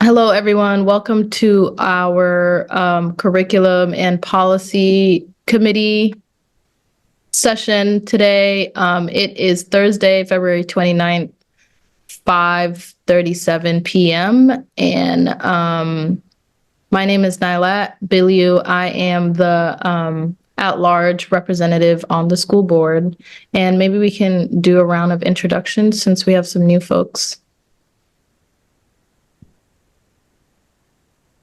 Hello, everyone. Welcome to our Curriculum and Policy Committee session today. It is Thursday, February 29th, 5:37 p.m. And my name is Nylat Biliu. I am the at-large representative on the school board. And maybe we can do a round of introductions since we have some new folks.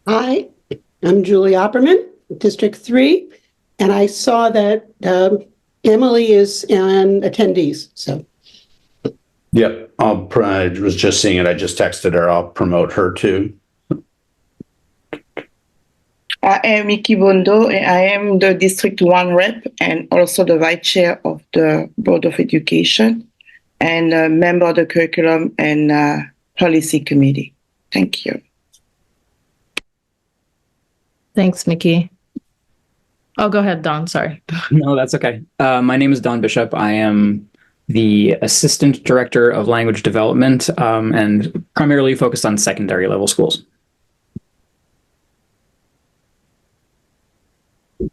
Hi, I'm Julie Opperman, District 3, and I saw that Emily is an attendees, so. Yep, I was just seeing it. I just texted her. I'll promote her too. I am Miki Bondo, and I am the District 1 rep and also the Vice Chair of the Board of Education and a member of the Curriculum and Policy Committee. Thank you. Thanks, Mickey. Oh, go ahead, Don. Sorry. No, that's okay. My name is Don Bishop. I am the Assistant Director of Language Development and primarily focused on secondary level schools.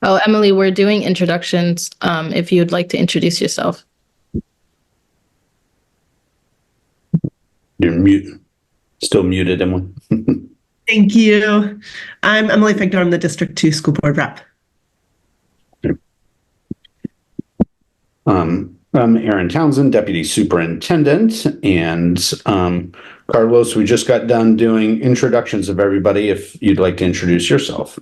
Oh, Emily, we're doing introductions. If you'd like to introduce yourself. You're still muted, Emily. Thank you. I'm Emily Figner. I'm the District 2 School Board Rep. I'm Aaron Townsend, Deputy Superintendent, and Carlos, we just got done doing introductions of everybody. If you'd like to introduce yourself.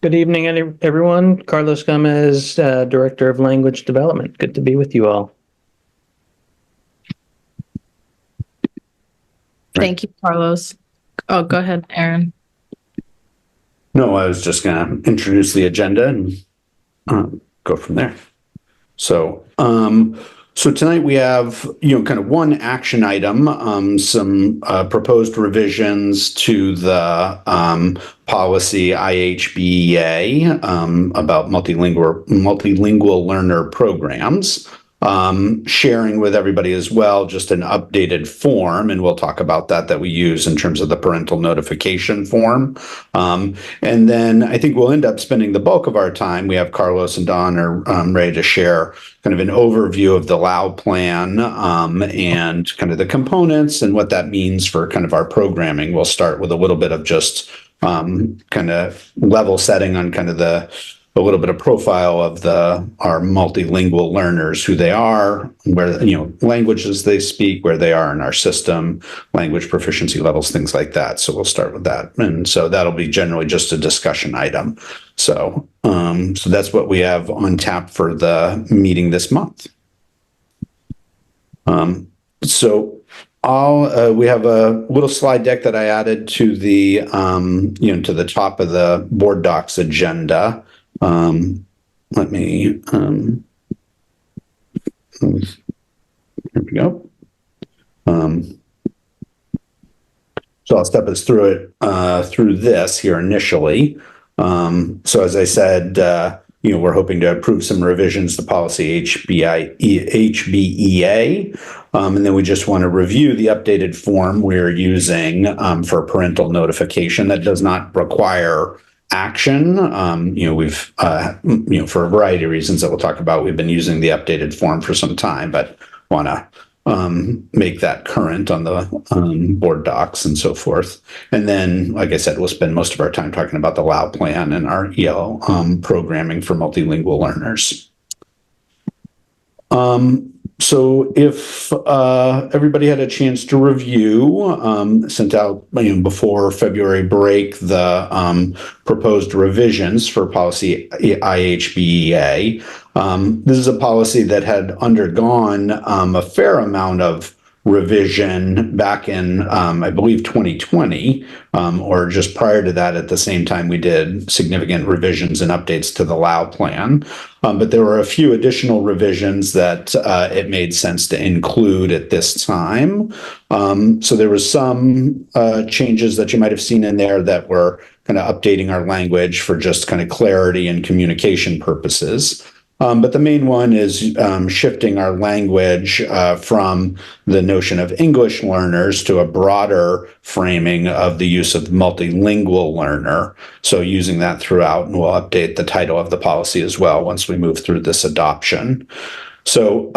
Good evening, everyone. Carlos Gomez, Director of Language Development. Good to be with you all. Thank you, Carlos. Oh, go ahead, Aaron. No, I was just going to introduce the agenda and go from there. So, so tonight we have, kind of one action item, some proposed revisions to the policy IHBEA about multilingual learner programs. Sharing with everybody as well, just an updated form, and we'll talk about that we use in terms of the parental notification form. And then I think we'll end up spending the bulk of our time. We have Carlos and Don are ready to share kind of an overview of the LAU plan and kind of the components and what that means for kind of our programming. We'll start with a little bit of just kind of level setting on kind of a little bit of profile of our multilingual learners, who they are, where, languages they speak, where they are in our system, language proficiency levels, things like that. So we'll start with that. And so that'll be generally just a discussion item. So, so that's what we have on tap for the meeting this month. So we have a little slide deck that I added to the, to the top of the board docs agenda. Let me, here we go. So I'll step us through it, through this here initially. So as I said, we're hoping to approve some revisions to policy HBEA, and then we just want to review the updated form we're using for parental notification. That does not require action. We've, for a variety of reasons that we'll talk about, we've been using the updated form for some time, but want to make that current on the board docs and so forth. And then, like I said, we'll spend most of our time talking about the LAU plan and our EL programming for multilingual learners. So if everybody had a chance to review, sent out before February break, the proposed revisions for policy IHBEA. This is a policy that had undergone a fair amount of revision back in, I believe, 2020, or just prior to that. At the same time, we did significant revisions and updates to the LAU plan. But there were a few additional revisions that it made sense to include at this time. So there was some changes that you might have seen in there that were kind of updating our language for just kind of clarity and communication purposes. But the main one is shifting our language from the notion of English learners to a broader framing of the use of multilingual learner. So using that throughout, and we'll update the title of the policy as well once we move through this adoption. So,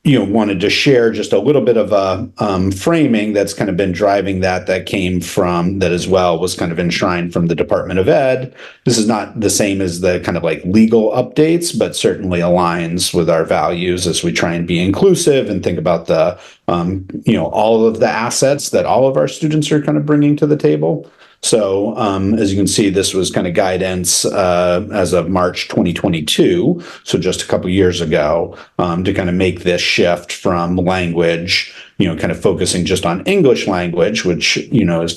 wanted to share just a little bit of a framing that's kind of been driving that came from that as well was kind of enshrined from the Department of Ed. This is not the same as the kind of like legal updates, but certainly aligns with our values as we try and be inclusive and think about the, all of the assets that all of our students are kind of bringing to the table. So as you can see, this was kind of guidance as of March 2022, so just a couple years ago, to kind of make this shift from language, kind of focusing just on English language, which,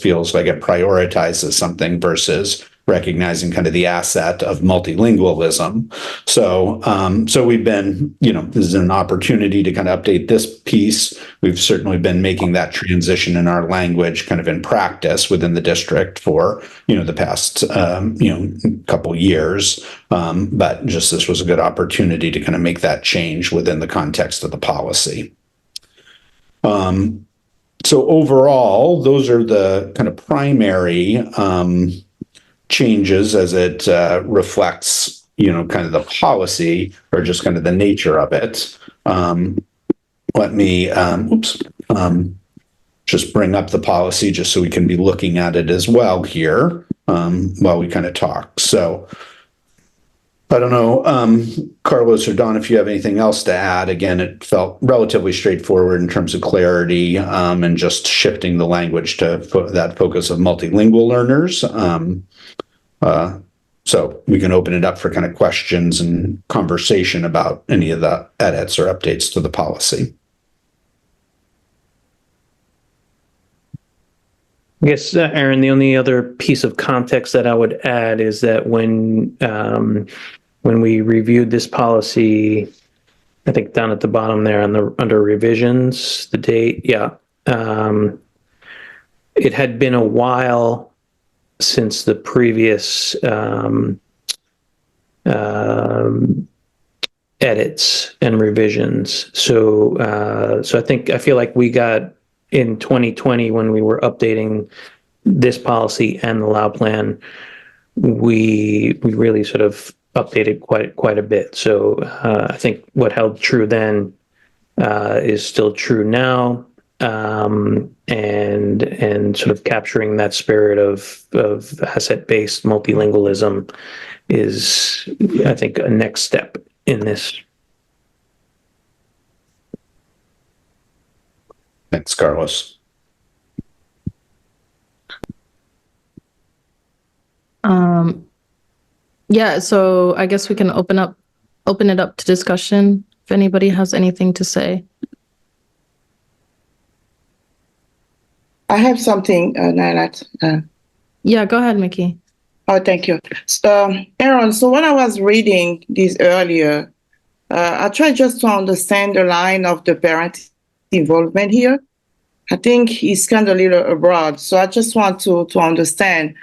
feels like it prioritizes something versus recognizing kind of the asset of multilingualism. So we've been, this is an opportunity to kind of update this piece. We've certainly been making that transition in our language kind of in practice within the district for, the past, couple years. But just this was a good opportunity to kind of make that change within the context of the policy. So overall, those are the kind of primary changes as it reflects, kind of the policy or just kind of the nature of it. Let me, just bring up the policy just so we can be looking at it as well here while we kind of talk. So I don't know, Carlos or Don, if you have anything else to add. Again, it felt relatively straightforward in terms of clarity and just shifting the language to that focus of multilingual learners. So we can open it up for kind of questions and conversation about any of the edits or updates to the policy. I guess, Aaron, the only other piece of context that I would add is that when we reviewed this policy, I think down at the bottom there under revisions, the date, it had been a while since the previous edits and revisions. So I feel like we got in 2020 when we were updating this policy and the LAO plan, we really sort of updated quite a bit. So I think what held true then is still true now. And sort of capturing that spirit of asset-based multilingualism is, I think, a next step in this. Thanks, Carlos. Yeah, so I guess we can open it up to discussion if anybody has anything to say. I have something, Nailat. Yeah, go ahead, Mickey. Oh, thank you. Aaron, so when I was reading this earlier, I tried just to understand the line of the parent involvement here. I think it's kind of a little broad, so I just want to understand.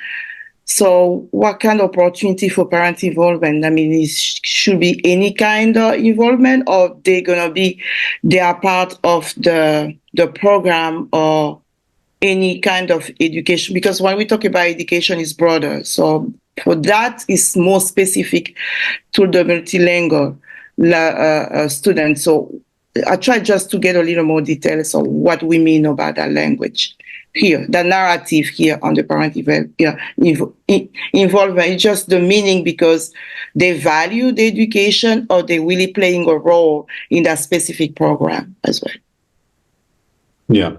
So what kind of opportunity for parent involvement? I mean, it should be any kind of involvement, or they are part of the program or any kind of education? Because when we talk about education, it's broader. So for that, it's more specific to the multilingual students. So I try just to get a little more details on what we mean about that language here, the narrative here on the parent involvement. It's just the meaning because they value the education or they're really playing a role in that specific program as well. Yeah.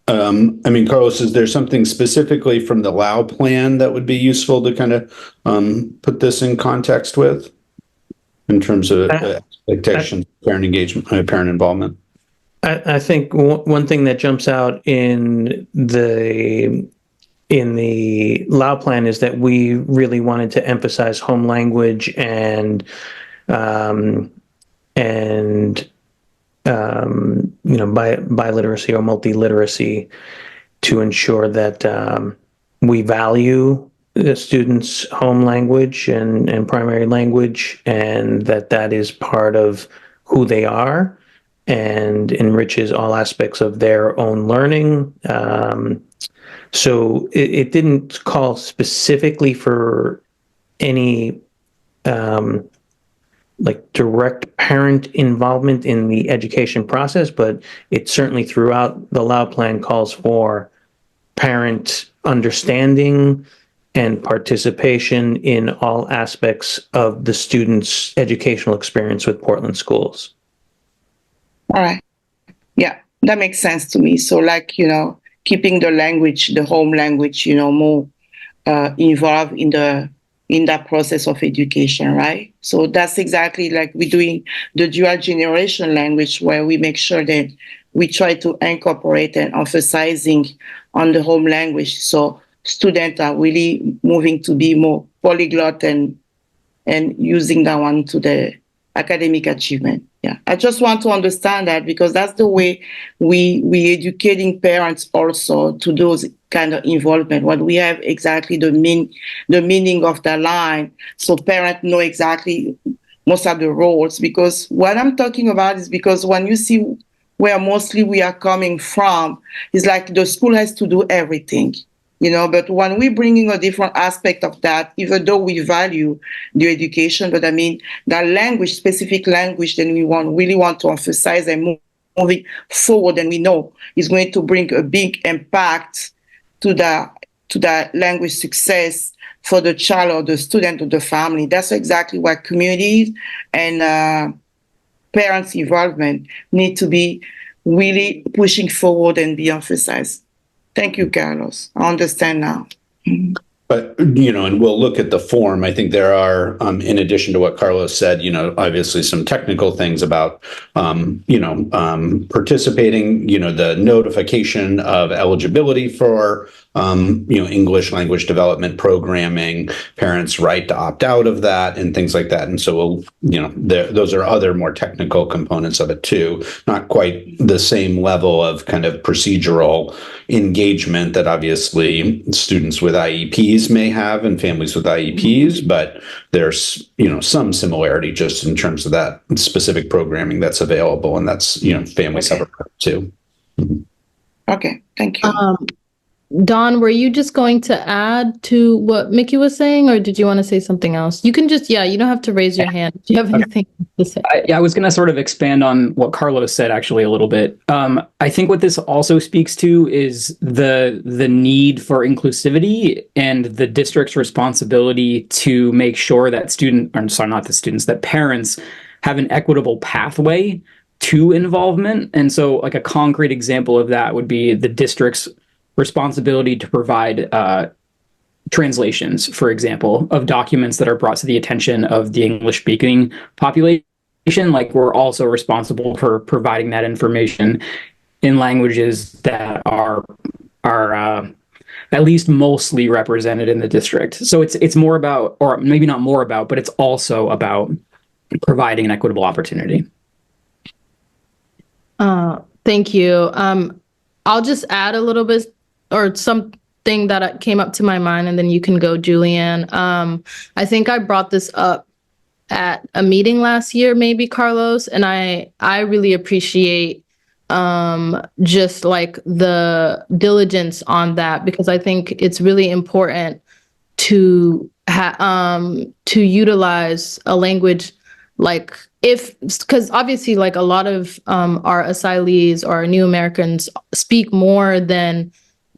I mean, Carlos, is there something specifically from the LAO plan that would be useful to kind of put this in context with in terms of expectations, parent engagement, parent involvement? I think one thing that jumps out in the LAO plan is that we really wanted to emphasize home language and biliteracy or multiliteracy to ensure that we value the student's home language and primary language, and that is part of who they are and enriches all aspects of their own learning. So it didn't call specifically for any like direct parent involvement in the education process, but it certainly throughout the Lao plan calls for parent understanding and participation in all aspects of the student's educational experience with Portland schools. All right. Yeah, that makes sense to me. So, like, keeping the language, the home language, more involved in that process of education, right? So that's exactly like we're doing the dual generation language, where we make sure that we try to incorporate and emphasizing on the home language. So students are really moving to be more polyglot and using that one to the academic achievement. Yeah, I just want to understand that, because that's the way we educating parents also to those kind of involvement. When we have exactly the meaning of the line, so parents know exactly most of the roles. Because what I'm talking about is because when you see where mostly we are coming from, it's like the school has to do everything. But when we're bringing a different aspect of that, even though we value the education, but I mean, that language, specific language, then we really want to emphasize and moving forward, and we know is going to bring a big impact to the language success for the child or the student or the family. That's exactly what communities and parents' involvement need to be really pushing forward and be emphasized. Thank you, Carlos. I understand now. But, and we'll look at the form. I think there are, in addition to what Carlos said, obviously some technical things about, participating, the notification of eligibility for, English language development programming, parents' right to opt out of that and things like that. And so those are other more technical components of it too, not quite the same level of kind of procedural engagement that obviously students with IEPs may have and families with IEPs, but there's, some similarity just in terms of that specific programming that's available, and that's, families have a right too. Okay, thank you. Dawn, were you just going to add to what Mickey was saying, or did you want to say something else? You can just, you don't have to raise your hand. Do you have anything to say? I was going to sort of expand on what Carlos said actually a little bit. I think what this also speaks to is the need for inclusivity and the district's responsibility to make sure that that parents have an equitable pathway to involvement. And so like a concrete example of that would be the district's responsibility to provide translations, for example, of documents that are brought to the attention of the English-speaking population. Like, we're also responsible for providing that information in languages that are at least mostly represented in the district. So it's more about, or maybe not more about, but it's also about providing an equitable opportunity. Thank you. I'll just add a little bit or something that came up to my mind, and then you can go, Julianne. I think I brought this up at a meeting last year, maybe, Carlos, and I really appreciate just like the diligence on that, because I think it's really important to utilize a language like, because obviously like a lot of our asylees or new Americans speak more than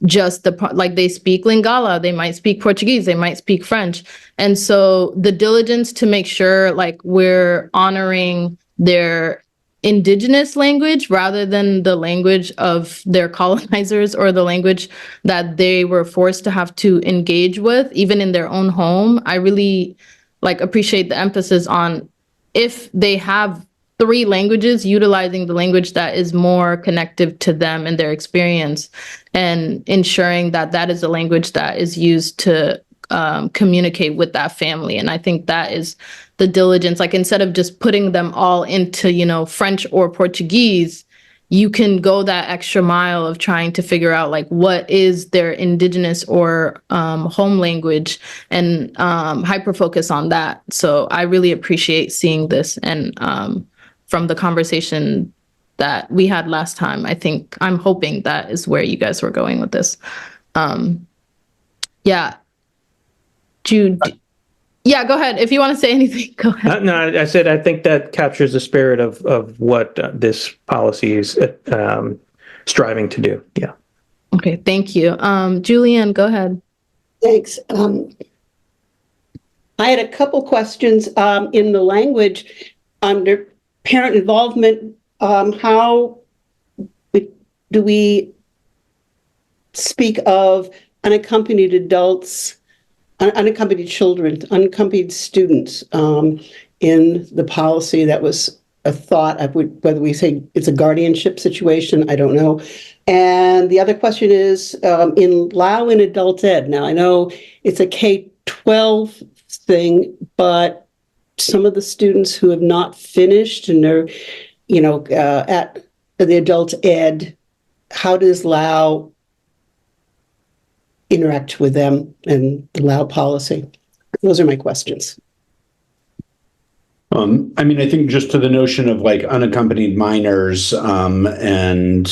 just like they speak Lingala, they might speak Portuguese, they might speak French. And so the diligence to make sure like we're honoring their indigenous language rather than the language of their colonizers or the language that they were forced to have to engage with, even in their own home. I really like appreciate the emphasis on, if they have 3 languages, utilizing the language that is more connective to them and their experience, and ensuring that that is a language that is used to communicate with that family. And I think that is the diligence, like instead of just putting them all into, French or Portuguese, you can go that extra mile of trying to figure out like what is their indigenous or home language and hyper focus on that. So I really appreciate seeing this. And from the conversation that we had last time, I'm hoping that is where you guys were going with this. Yeah. Jude. Yeah, go ahead. If you want to say anything, go ahead. No, I said I think that captures the spirit of what this policy is striving to do. Yeah. Okay, thank you. Julianne, go ahead. Thanks. I had a couple questions in the language under parent involvement. How do we speak of unaccompanied adults, unaccompanied children, unaccompanied students in the policy? That was a thought. Whether we say it's a guardianship situation, I don't know. And the other question is in Lao in adult ed. Now, I know it's a K-12 thing, but some of the students who have not finished and are, at the adult ed, how does Lao interact with them and the Lao policy? Those are my questions. I think just to the notion of like unaccompanied minors and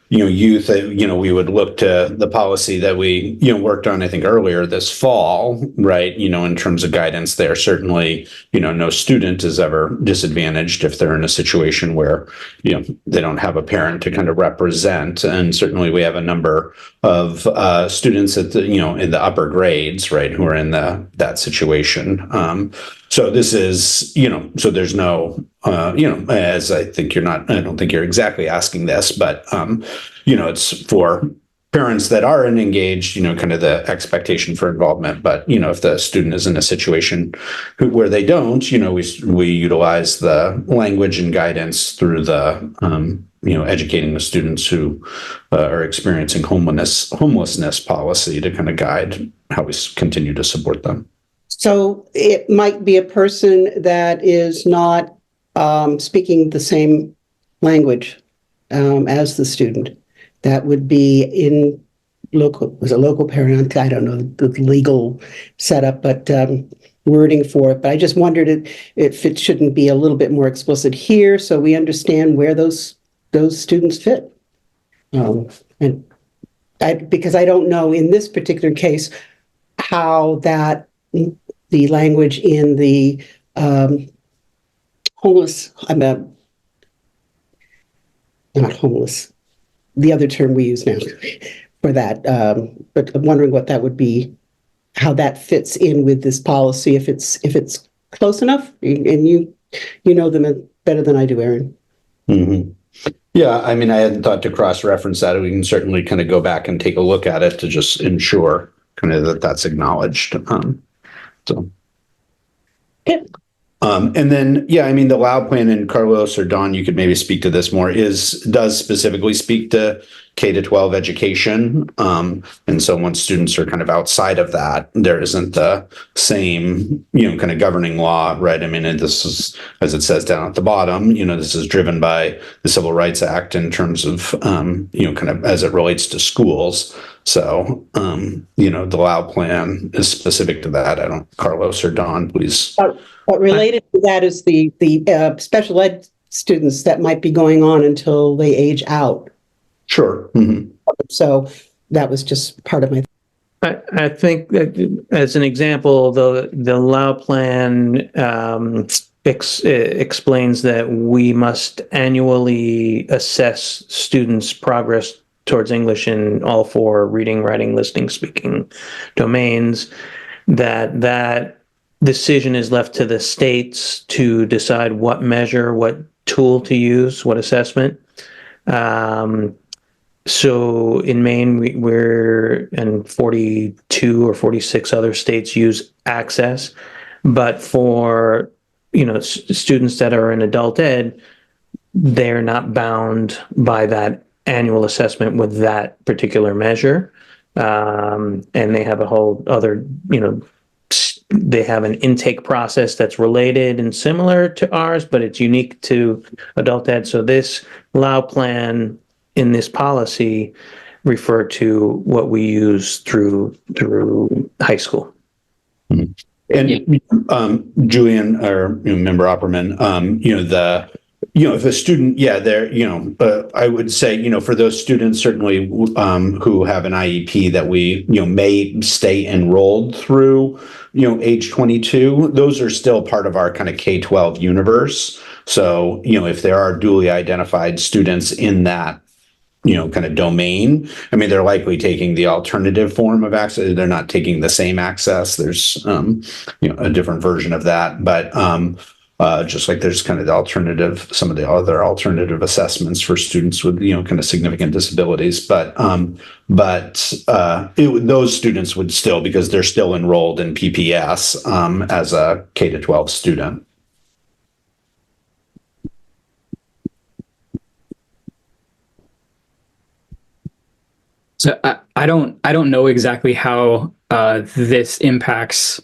youth, we would look to the policy that we worked on, I think earlier this fall, right? In terms of guidance there, certainly no student is ever disadvantaged if they're in a situation where they don't have a parent to kind of represent, and certainly we have a number of students at the in the upper grades, right, who are in that situation. So this is, so there's no, as I don't think you're exactly asking this, but, it's for parents that are engaged, kind of the expectation for involvement. But, if the student is in a situation where they don't, we utilize the language and guidance through the, educating the students who are experiencing homelessness policy to kind of guide how we continue to support them. So it might be a person that is not speaking the same language as the student. That would be in local parent. I don't know the legal setup, but wording for it. But I just wondered if it shouldn't be a little bit more explicit here, so we understand where those students fit. Because I don't know in this particular case how that. The language in the homeless, not homeless, the other term we use now for that, but I'm wondering what that would be, how that fits in with this policy, if it's close enough, and you know them better than I do, Erin. Mm-hmm. Yeah, I hadn't thought to cross-reference that. We can certainly kind of go back and take a look at it to just ensure kind of that that's acknowledged. So, okay. And then, the Lao plan, and Carlos or Dawn, you could maybe speak to this more, does specifically speak to K-12 education. And so once students are kind of outside of that, there isn't the same, kind of governing law, right? And this is, as it says down at the bottom, this is driven by the Civil Rights Act in terms of, kind of as it relates to schools. So, the Lao plan is specific to that. Carlos or Dawn, please. But related to that is the special ed students that might be going on until they age out. Sure. Mm-hmm. So that was just part of my. I think that as an example, the Lao plan explains that we must annually assess students' progress towards English in all 4 reading, writing, listening, speaking domains. That decision is left to the states to decide what measure, what tool to use, what assessment. So in Maine, we're in 42 or 46 other states use Access, but for students that are in adult ed, they're not bound by that annual assessment with that particular measure, and they have a whole other they have an intake process that's related and similar to ours, but it's unique to adult ed. So this Lao plan in this policy refer to what we use through high school. And Julian, or member Opperman, if a student, I would say, for those students certainly who have an IEP that we, may stay enrolled through, age 22, those are still part of our kind of K-12 universe. So, if there are duly identified students in that, kind of domain, I mean, they're likely taking the alternative form of access. They're not taking the same access. There's, a different version of that. But just like there's kind of the alternative, some of the other alternative assessments for students with, kind of significant disabilities. But those students would still, because they're still enrolled in PPS as a K-12 student. So I don't know exactly how this impacts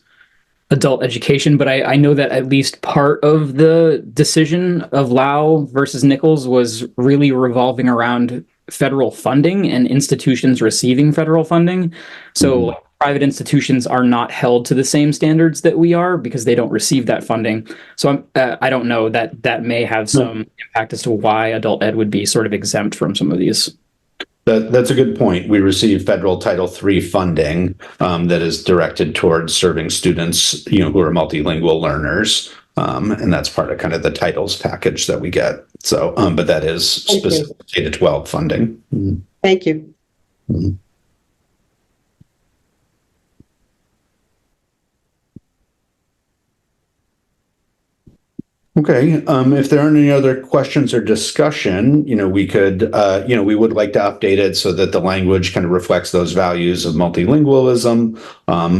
adult education, but I know that at least part of the decision of Lau versus Nichols was really revolving around federal funding and institutions receiving federal funding. So private institutions are not held to the same standards that we are because they don't receive that funding. So I don't know, that may have some impact as to why adult ed would be sort of exempt from some of these. That's a good point. We receive federal Title III funding that is directed towards serving students, who are multilingual learners. And that's part of kind of the titles package that we get. So, but that is specific K-12 funding. Thank you. Okay, if there aren't any other questions or discussion, we could, we would like to update it so that the language kind of reflects those values of multilingualism.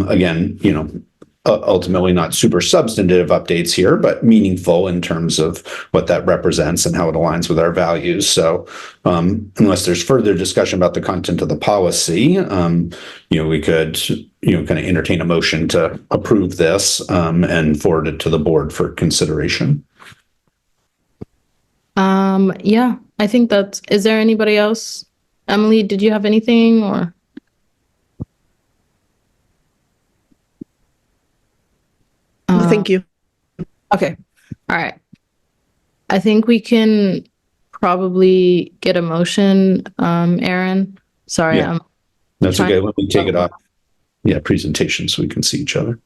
Again, ultimately not super substantive updates here, but meaningful in terms of what that represents and how it aligns with our values. So unless there's further discussion about the content of the policy, we could, kind of entertain a motion to approve this and forward it to the board for consideration. Yeah, I think is there anybody else? Emily, did you have anything or? Thank you. Okay. All right. I think we can probably get a motion, Aaron. Sorry, Yeah. That's okay. Let me take it off. Yeah, presentation so we can see each other.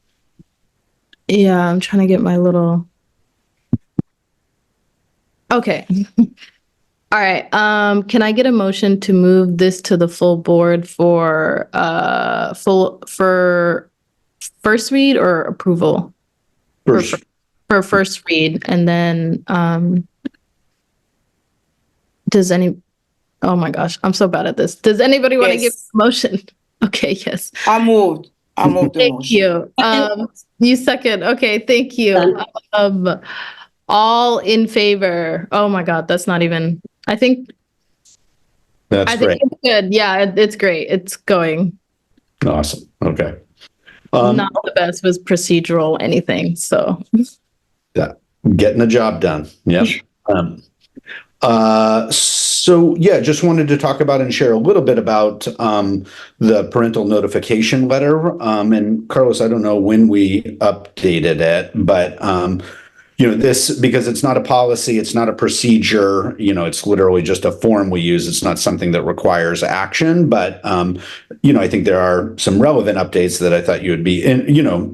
Yeah, I'm trying to get my little. Okay. All right. Can I get a motion to move this to the full board for first read or approval? For first read, and then oh my gosh, I'm so bad at this. Does anybody want to give a motion? Okay, yes. I moved the motion. Thank you. You second. Okay, thank you. All in favor. Oh my God, that's not even, I think That's great. it's good. Yeah, it's great. It's going. Awesome. Okay. Not the best with procedural anything. So Yeah, getting the job done. Yeah. So yeah, just wanted to talk about and share a little bit about the parental notification letter. And Carlos, I don't know when we updated it, but this, because it's not a policy, it's not a procedure, it's literally just a form we use. It's not something that requires action, but, I think there are some relevant updates that I thought you would be in,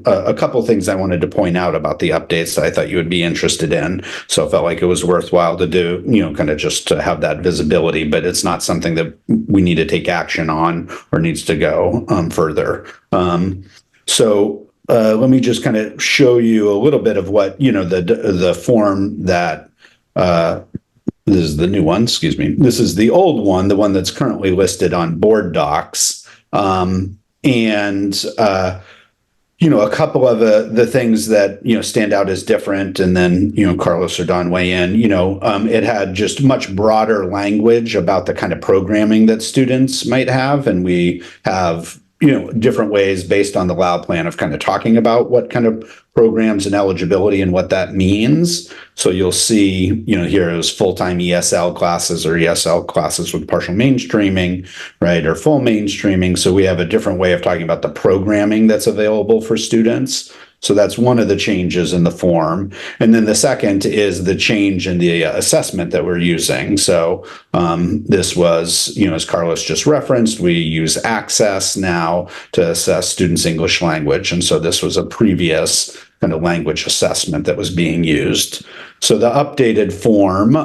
a couple of things I wanted to point out about the updates that I thought you would be interested in. So I felt like it was worthwhile to do, kind of just to have that visibility, but it's not something that we need to take action on or needs to go further. Let me just kind of show you a little bit of what, the form that, this is the new one, excuse me. This is the old one, the one that's currently listed on board docs. A couple of the things that, stand out as different, and then, Carlos or Don weigh in, it had just much broader language about the kind of programming that students might have. And we have, different ways based on the LAU plan of kind of talking about what kind of programs and eligibility and what that means. So you'll see, here it was full-time ESL classes or ESL classes with partial mainstreaming, right, or full mainstreaming. So we have a different way of talking about the programming that's available for students. So that's one of the changes in the form. And then the second is the change in the assessment that we're using. So this was, as Carlos just referenced, we use Access now to assess students' English language. And so this was a previous kind of language assessment that was being used. So the updated form,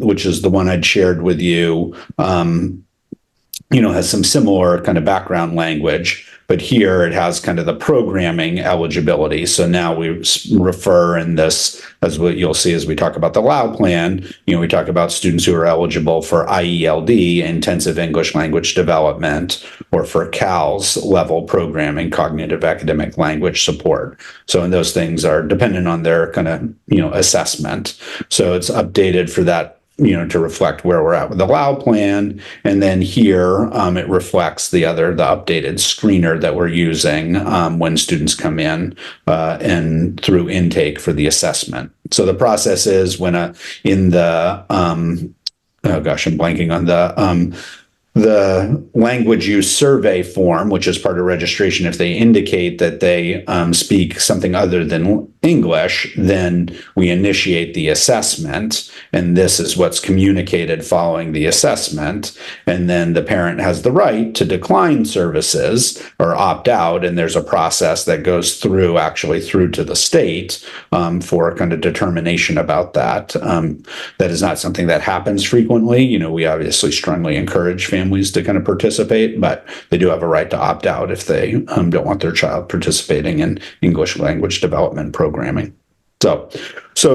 which is the one I'd shared with you, has some similar kind of background language, but here it has kind of the programming eligibility. So now we refer in this, as what you'll see as we talk about the LAU plan, we talk about students who are eligible for IELD, intensive English language development, or for CALS level programming, cognitive academic language support. So, and those things are dependent on their kind of, assessment. So it's updated for that, to reflect where we're at with the LAU plan. And then here, it reflects the updated screener that we're using when students come in and through intake for the assessment. So the process is when in the, oh gosh, I'm blanking on the language use survey form, which is part of registration, if they indicate that they speak something other than English, then we initiate the assessment. And this is what's communicated following the assessment. And then the parent has the right to decline services or opt out. And there's a process that goes through to the state for kind of determination about that. That is not something that happens frequently. We obviously strongly encourage families to kind of participate, but they do have a right to opt out if they don't want their child participating in English language development programming. So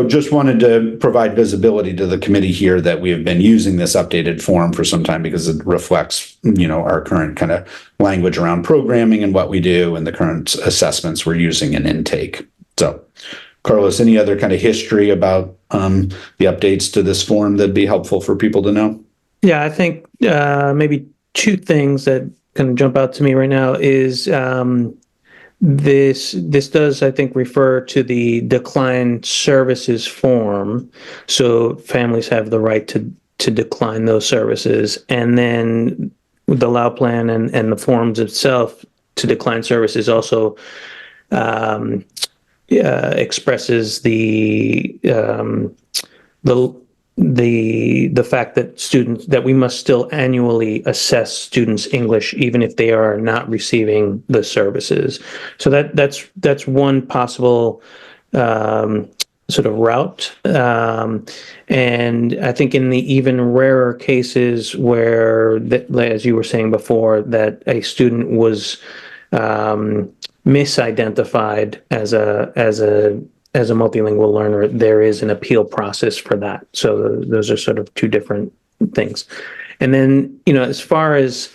just wanted to provide visibility to the committee here that we have been using this updated form for some time because it reflects, our current kind of language around programming and what we do and the current assessments we're using in intake. So, Carlos, any other kind of history about the updates to this form that'd be helpful for people to know? Yeah, I think maybe two things that kind of jump out to me right now is this does, I think, refer to the decline services form. So families have the right to decline those services. And then the LAU plan and the forms itself to decline services also expresses the fact that we must still annually assess students' English even if they are not receiving the services. So that's one possible sort of route. And I think in the even rarer cases where, as you were saying before, that a student was misidentified as a multilingual learner, there is an appeal process for that. So those are sort of two different things. And then, as far as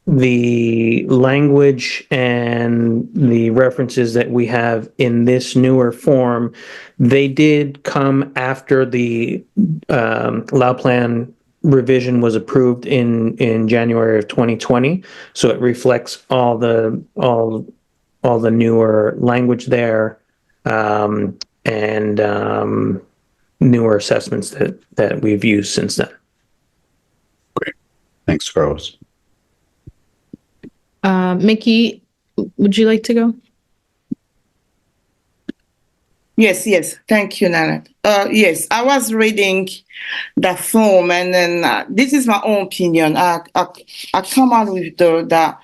the language and the references that we have in this newer form, they did come after the LAU plan revision was approved in January of 2020. So it reflects all the newer language there, and newer assessments that we've used since then. Great. Thanks, Carlos. Mickey, would you like to go? Yes. Thank you, Nana. Yes, I was reading the form, and then this is my own opinion. I come out with the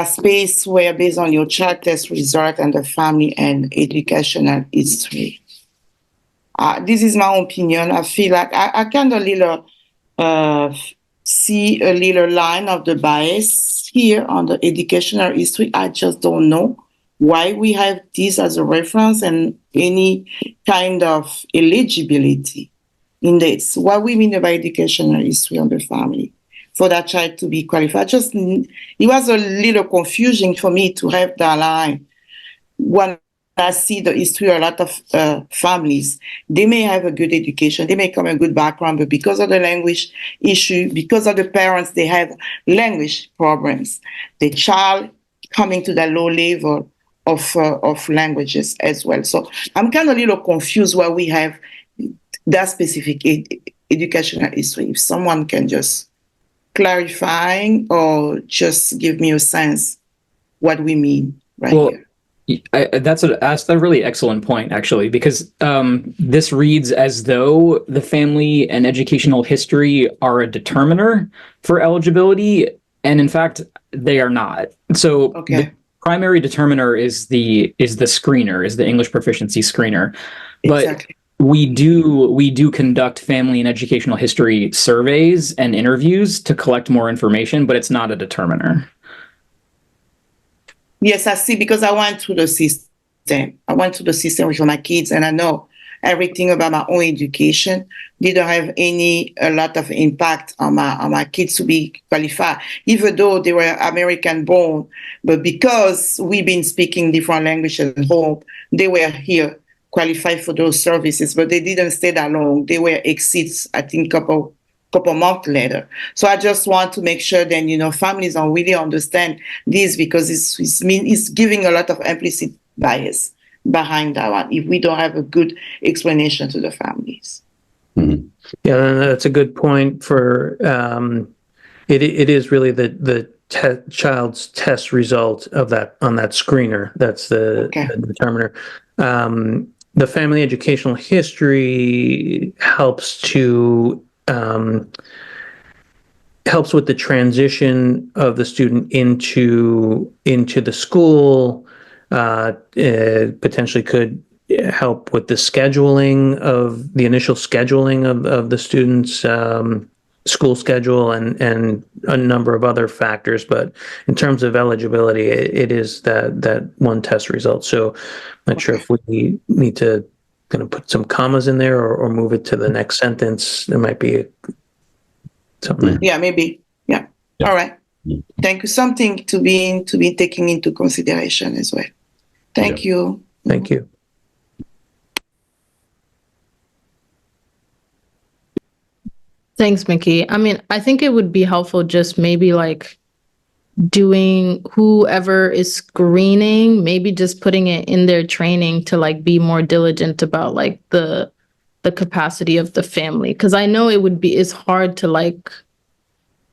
space where, based on your child test result and the family and educational history. This is my own opinion. I feel like I kind of see a little line of the bias here on the educational history. I just don't know why we have this as a reference and any kind of eligibility in this. What we mean by educational history on the family for that child to be qualified. It was a little confusing for me to have that line. One I see the history of a lot of families. They may have a good education, they may come a good background, but because of the language issue, because of the parents, they have language problems. The child coming to that low level of languages as well. So I'm kind of a little confused why we have that specific educational history. If someone can just clarifying or just give me a sense what we mean right Well, here. that's a really excellent point, actually, because this reads as though the family and educational history are a determiner for eligibility, and in fact, they are not. So the Okay, primary determiner is the screener, is the English proficiency screener, but exactly. we do conduct family and educational history surveys and interviews to collect more information, but it's not a determiner. Yes, I see, because I went through the system. I went through the system with my kids, and I know everything about my own education didn't have a lot of impact on my kids to be qualified, even though they were American born. But because we've been speaking different languages at home, they were here qualified for those services, but they didn't stay that long. They were exits, I think, couple months later. So I just want to make sure that, families don't really understand this, because it's giving a lot of implicit bias behind that one if we don't have a good explanation to the families. Mhm. Yeah, and that's a good point for, it is really the child's test result of that, on that screener. That's Okay. the determiner. The family educational history helps with the transition of the student into the school, potentially could help with the scheduling of the initial scheduling of the students' school schedule and a number of other factors. But in terms of eligibility, it is that one test result. So I'm not sure if we need to kind of put some commas in there or move it to the next sentence. There might be something. Yeah, maybe. Yeah. Yeah. All right. Thank you. Something to be taken into consideration as well. Thank you. Thank you. Thanks, Mickey. I mean, I think it would be helpful just maybe like doing whoever is screening, maybe just putting it in their training to like be more diligent about like the capacity of the family. Cause I know it's hard to like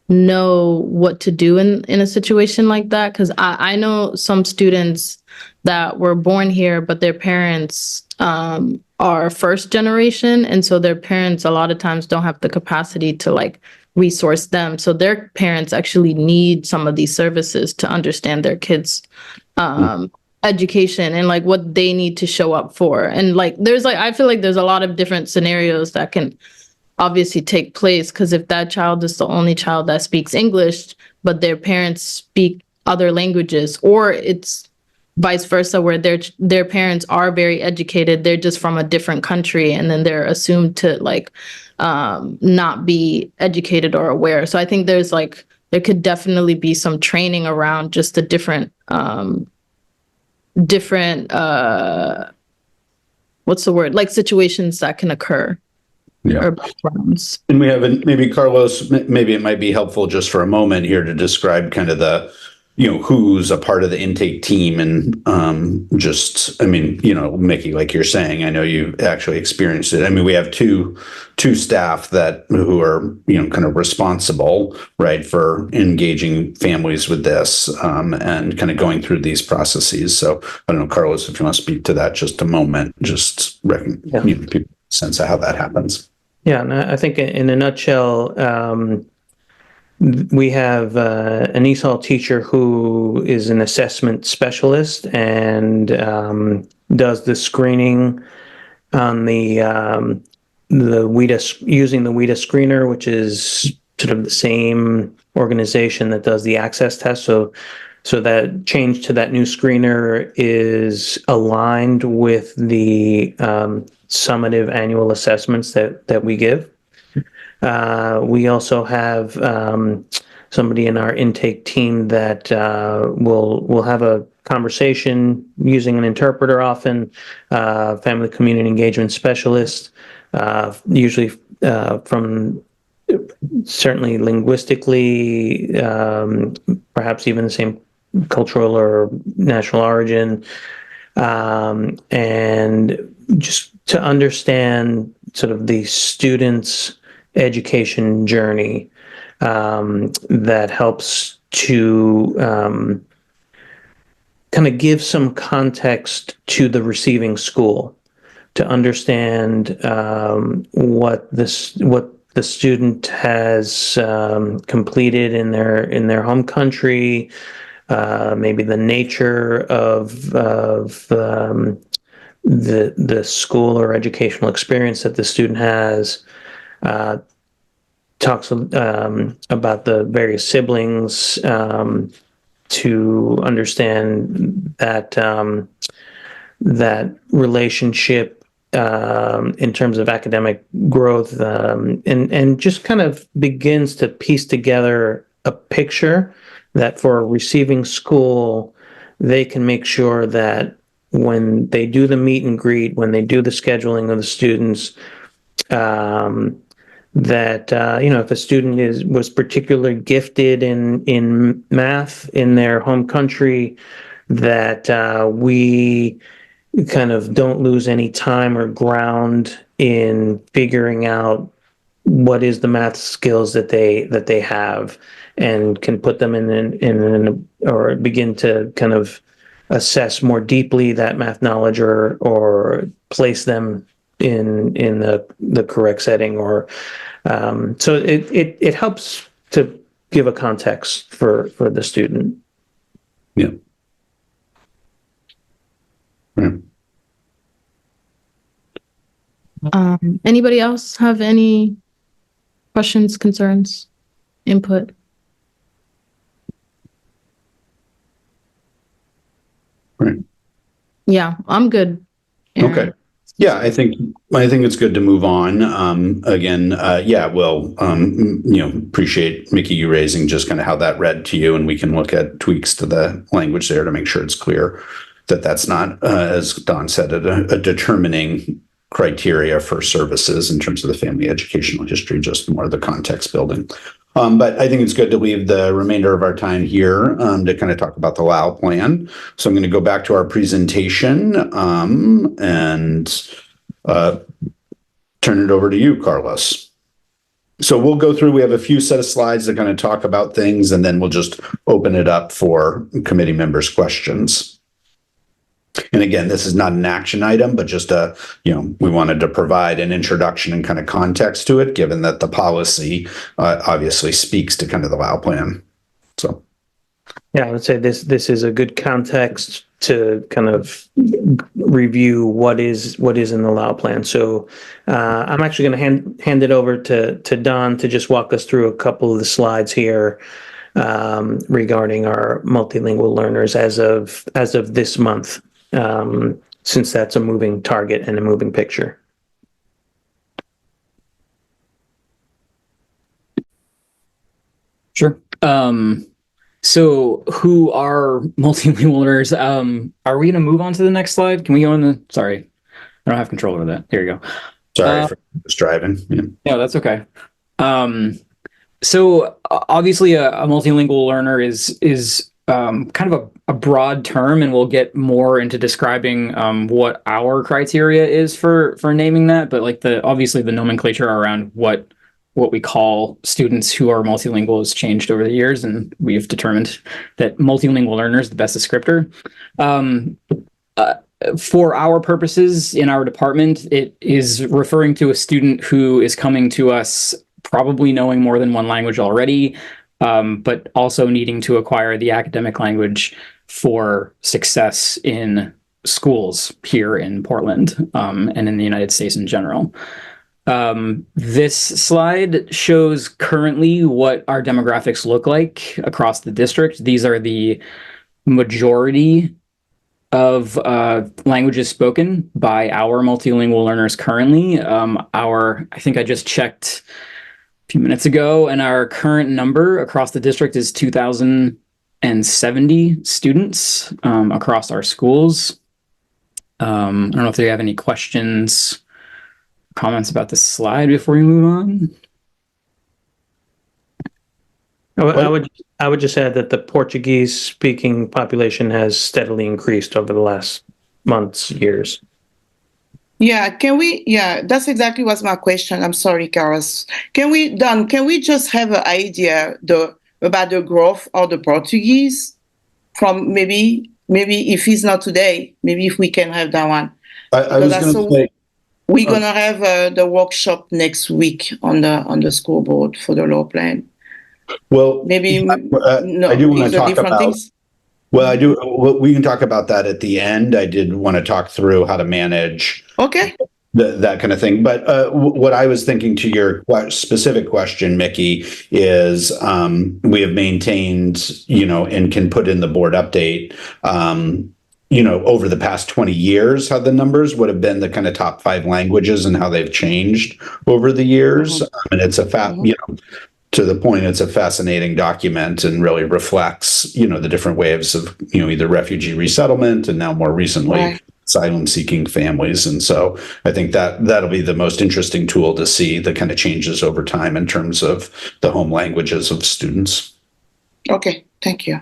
know what to do in a situation like that. Cause I know some students that were born here, but their parents are first generation. And so their parents a lot of times don't have the capacity to like resource them. So their parents actually need some of these services to understand their kids' education and like what they need to show up for. And like I feel like there's a lot of different scenarios that can obviously take place, because if that child is the only child that speaks English, but their parents speak other languages, or it's vice versa, where their parents are very educated, they're just from a different country, and then they're assumed to like not be educated or aware. So I think there could definitely be some training around just the different what's the word, like situations that can occur. Yeah. Or backgrounds. And we haven't, maybe Carlos, maybe it might be helpful just for a moment here to describe kind of the, who's a part of the intake team and Mickey, like you're saying, I know you actually experienced it. I mean, we have two staff who are, kind of responsible, right, for engaging families with this and kind of going through these processes. So I don't know, Carlos, if you want to speak to that just a moment, just people sense of how that happens. Yeah, and I think in a nutshell, we have an ESOL teacher who is an assessment specialist and does the screening on the WIDA, using the WIDA screener, which is sort of the same organization that does the access test. So that change to that new screener is aligned with the summative annual assessments that we give. We also have somebody in our intake team that will have a conversation using an interpreter often, family community engagement specialist, usually from certainly linguistically, perhaps even the same cultural or national origin, and just to understand sort of the student's education journey, that helps to kind of give some context to the receiving school, to understand what the student has completed in their home country, maybe the nature of the school or educational experience that the student has. Talks about the various siblings, to understand that relationship in terms of academic growth, and just kind of begins to piece together a picture that for a receiving school, they can make sure that when they do the meet and greet, when they do the scheduling of the students, that if a student was particularly gifted in math in their home country, that we kind of don't lose any time or ground in figuring out what is the math skills that they have, and can put them or begin to kind of assess more deeply that math knowledge, or place them in the correct setting, or so it helps to give a context for the student. Yeah. Yeah. Anybody else have any questions, concerns, input? Right. Yeah, I'm good. Aaron. Okay. Yeah, I think it's good to move on. Again, we'll appreciate Mickey you raising just kind of how that read to you, and we can look at tweaks to the language there to make sure it's clear that that's not, as Don said, a determining criteria for services in terms of the family educational history, just more of the context building. But I think it's good to leave the remainder of our time here to kind of talk about the LAO plan. So I'm going to go back to our presentation and turn it over to you, Carlos. So we'll go through, we have a few set of slides that kind of talk about things, and then we'll just open it up for committee members' questions. And again, this is not an action item, but just we wanted to provide an introduction and kind of context to it, given that the policy obviously speaks to kind of the LAO plan. So, yeah, I would say this is a good context to kind of review what is in the LAO plan. So, I'm actually going to hand it over to Don to just walk us through a couple of the slides here regarding our multilingual learners as of this month. Since that's a moving target and a moving picture. Sure. So who are multilingual learners? Are we going to move on to the next slide? Can we go on sorry, I don't have control over that. Here you go. Sorry for just driving. Yeah, that's okay. So obviously a multilingual learner is kind of a broad term, and we'll get more into describing what our criteria is for naming that. But like obviously the nomenclature around what we call students who are multilingual has changed over the years, and we've determined that multilingual learner is the best descriptor. For our purposes in our department, it is referring to a student who is coming to us probably knowing more than one language already, but also needing to acquire the academic language for success in schools here in Portland, and in the United States in general. This slide shows currently what our demographics look like across the district. These are the majority of languages spoken by our multilingual learners currently. I think I just checked a few minutes ago, and our current number across the district is 2,000 170 students across our schools. I don't know if you have any questions, comments about this slide before we move on. I would just add that the Portuguese speaking population has steadily increased over the last months, years. Yeah, that's exactly what's my question. I'm sorry, Karas. Can we just have an idea about the growth of the Portuguese from maybe if it's not today, maybe if we can have that one. I was going to say, we're gonna have the workshop next week on the school board for the law plan. well, Maybe no, I do want to it's the talk different about. things. Well, I do. Well, we can talk about that at the end. I did want to talk through how to manage Okay. that kind of thing. But what I was thinking to your specific question, Mickey, is we have maintained, and can put in the board update, over the past 20 years, how the numbers would have been the kind of top 5 languages and how they've changed over the years. And it's to the point, it's a fascinating document and really reflects, the different waves of, either refugee resettlement and now more recently asylum seeking families. And so I think that'll be the most interesting tool to see the kind of changes over time in terms of the home languages of students. Okay, thank you.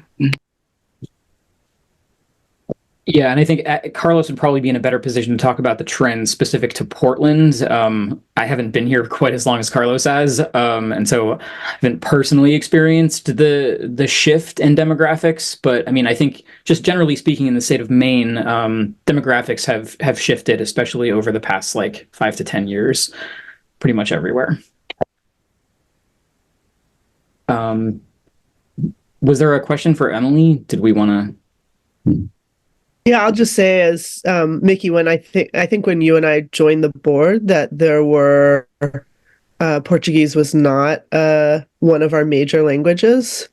Yeah, and I think Carlos would probably be in a better position to talk about the trends specific to Portland. I haven't been here quite as long as Carlos has, and so I haven't personally experienced the shift in demographics. But I mean, I think just generally speaking, in the state of Maine, demographics have shifted, especially over the past 5 to 10 years, pretty much everywhere. Was there a question for Emily? Did we want to? Yeah, I'll just say as Mickey, when I think when you and I joined the board that there were Portuguese was not one of our major languages.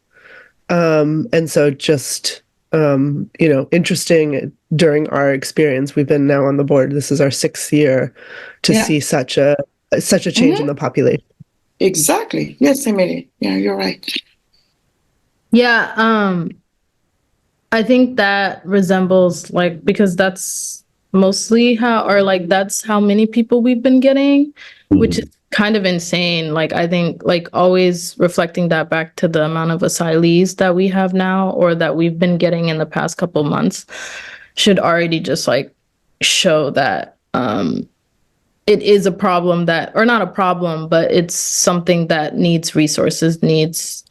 And so just interesting during our experience, we've been now on the board. This is our 6th year to see such a change in the population. Exactly. Yes, Emily. Yeah, you're right. Yeah, I think that resembles because that's mostly that's how many people we've been getting, which is kind of insane. I think always reflecting that back to the amount of asylees that we have now or that we've been getting in the past couple months should already just show that it is a problem or not a problem, but it's something that needs resources, needs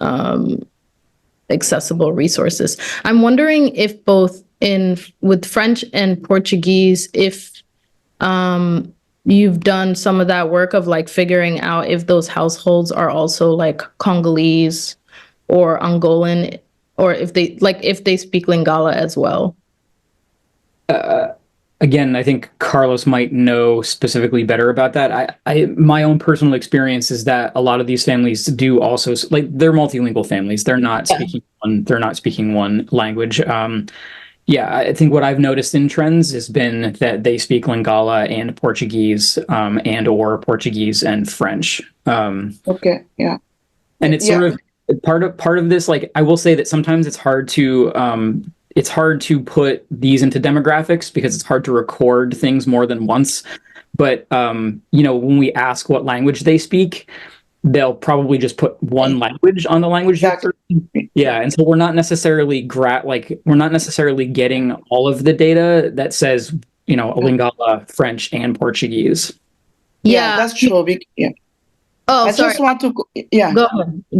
accessible resources. I'm wondering if both with French and Portuguese, if you've done some of that work of figuring out if those households are also Congolese or Angolan, or if they speak Lingala as well. Again, I think Carlos might know specifically better about that. My own personal experience is that a lot of these families do also they're multilingual families. They're not speaking one. They're not speaking one language. I think what I've noticed in trends has been that they speak Lingala and Portuguese, and or Portuguese and French. Okay. Yeah. And it's sort of part of this. I will say that sometimes it's hard to put these into demographics because it's hard to record things more than once. But, when we ask what language they speak, they'll probably just put one language on the language. Exactly. Yeah. And so we're not necessarily getting all of the data that says, Lingala, French, and Portuguese. Yeah, that's true. Yeah. Oh, I sorry. just want to, Go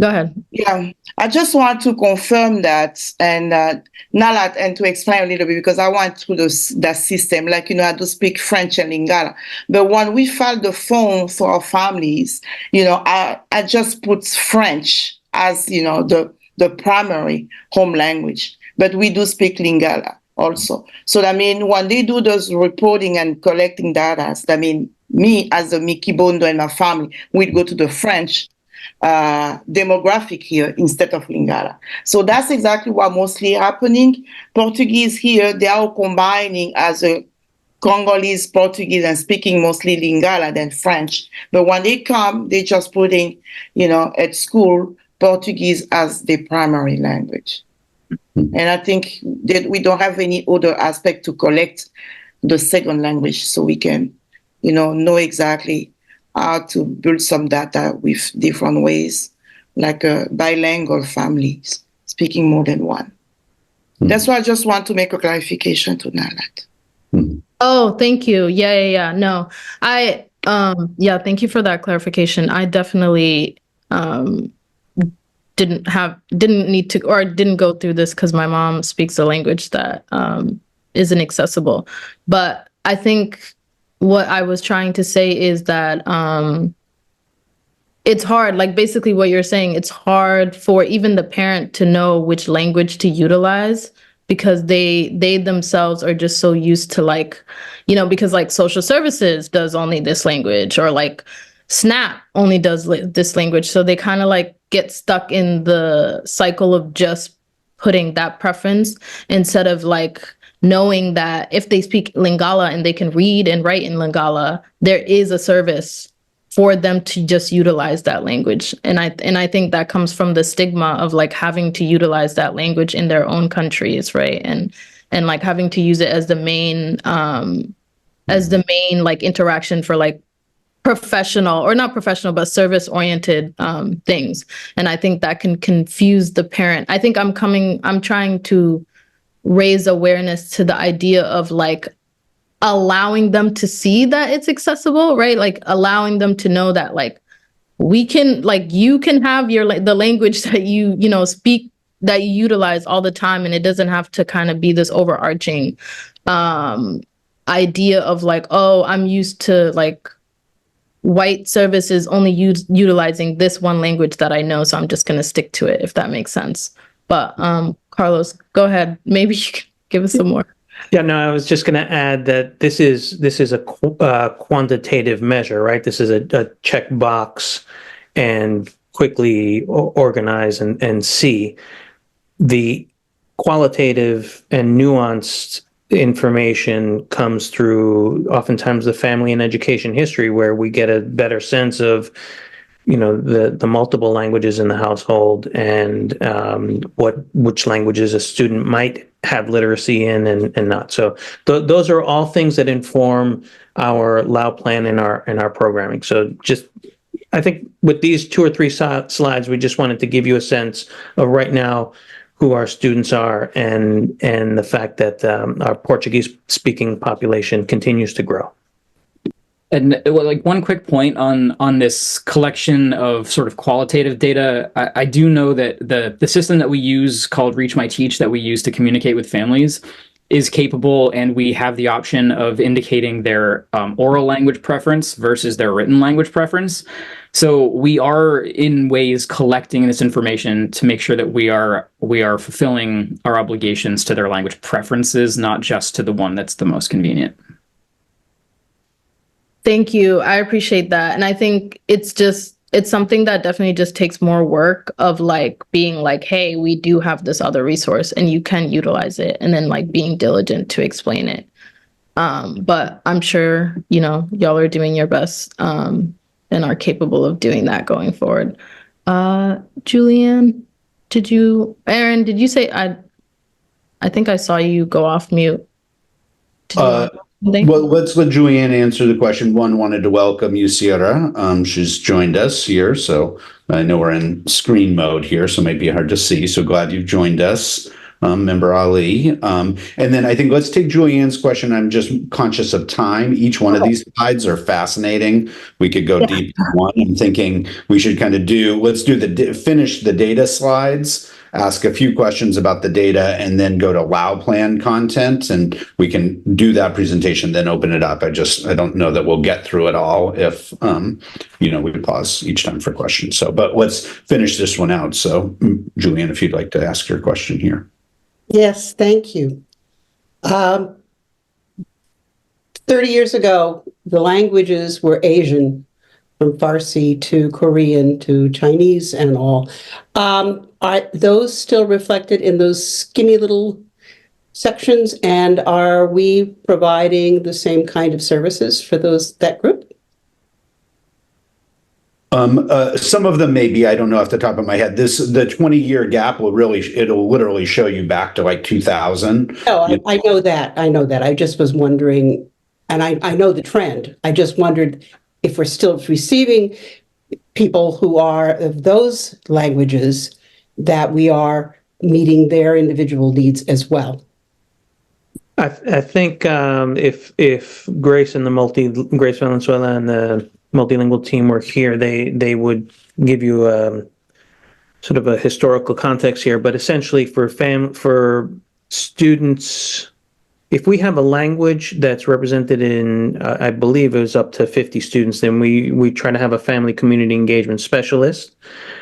ahead. Yeah, I just want to confirm that and and to explain a little bit because I went through that system. I do speak French and Lingala. But when we file the form for our families, I just put French as, the primary home language. But we do speak Lingala also. So, when they do those reporting and collecting data, me as a Mickey Bondo and my family, we'd go to the French demographic here instead of Lingala. So that's exactly what mostly happening. Portuguese here, they are combining as a Congolese, Portuguese, and speaking mostly Lingala than French. But when they come, they just putting, at school, Portuguese as the primary language. And I think that we don't have any other aspect to collect the second language, so we can, know exactly how to build some data with different ways, like bilingual families speaking more than one. That's why I just want to make a clarification to Nalat. Oh, thank you. Yeah. No, yeah, thank you for that clarification. I definitely, didn't need to, or didn't go through this because my mom speaks a language that, isn't accessible. But I think what I was trying to say is that, it's hard, like basically what you're saying, it's hard for even the parent to know which language to utilize because they themselves are just so used to like, because like social services does only this language or like SNAP only does this language. So they kind of like get stuck in the cycle of just putting that preference instead of like knowing that if they speak Lingala and they can read and write in Lingala, there is a service for them to just utilize that language. And I think that comes from the stigma of like having to utilize that language in their own countries, right? And like having to use it as the main like interaction for like professional or not professional, but service oriented things. And I think that can confuse the parent. I think I'm trying to raise awareness to the idea of like allowing them to see that it's accessible, right? Like allowing them to know that like we can, like you can have the language that you speak, that you utilize all the time, and it doesn't have to kind of be this overarching idea of like, oh, I'm used to like white services only utilizing this one language that I know, so I'm just going to stick to it, if that makes sense. But Carlos, go ahead. Maybe you can give us some more. Yeah, no, I was just going to add that this is a quantitative measure, right? This is a checkbox and quickly organize and see. The qualitative and nuanced information comes through oftentimes the family and education history, where we get a better sense of the multiple languages in the household and which languages a student might have literacy in and not. So those are all things that inform our Lao plan in our programming. So just I think with these 2 or 3 slides, we just wanted to give you a sense of right now who our students are and the fact that our Portuguese speaking population continues to grow. And like one quick point on this collection of sort of qualitative data, I do know that the system that we use called Reach My Teach that we use to communicate with families is capable, and we have the option of indicating their oral language preference versus their written language preference. So we are in ways collecting this information to make sure that we are fulfilling our obligations to their language preferences, not just to the one that's the most convenient. Thank you. I appreciate that. And I think it's something that definitely just takes more work of like being like, hey, we do have this other resource and you can utilize it. And then like being diligent to explain it. But I'm sure, y'all are doing your best and are capable of doing that going forward. Julianne, Aaron, did you say, I think I saw you go off mute. Well, let's let Julianne answer the question. One, wanted to welcome you, Sierra. She's joined us here, so I know we're in screen mode here, so it might be hard to see. So glad you've joined us, Member Ali. And then I think let's take Julianne's question. I'm just conscious of time. Each one of these slides are fascinating. We could go deep in one. I'm thinking we should kind of finish the data slides, ask a few questions about the data, and then go to Lao plan content, and we can do that presentation, then open it up. I don't know that we'll get through it all if, we pause each time for questions. So, but let's finish this one out. So, Julianne, if you'd like to ask your question here. Yes, thank you. 30 years ago, the languages were Asian, from Farsi to Korean to Chinese and all. Are those still reflected in those skinny little sections? And are we providing the same kind of services for that group? Some of them maybe, I don't know off the top of my head. The 20-year gap it'll literally show you back to like 2000. No, I know that. I know that. I just was wondering, and I know the trend. I just wondered if we're still receiving people who are of those languages, that we are meeting their individual needs as well. I think if Grace Valenzuela and the multilingual team were here, they would give you sort of a historical context here. But essentially, for students, if we have a language that's represented in, I believe it was up to 50 students, then we try to have a family community engagement specialist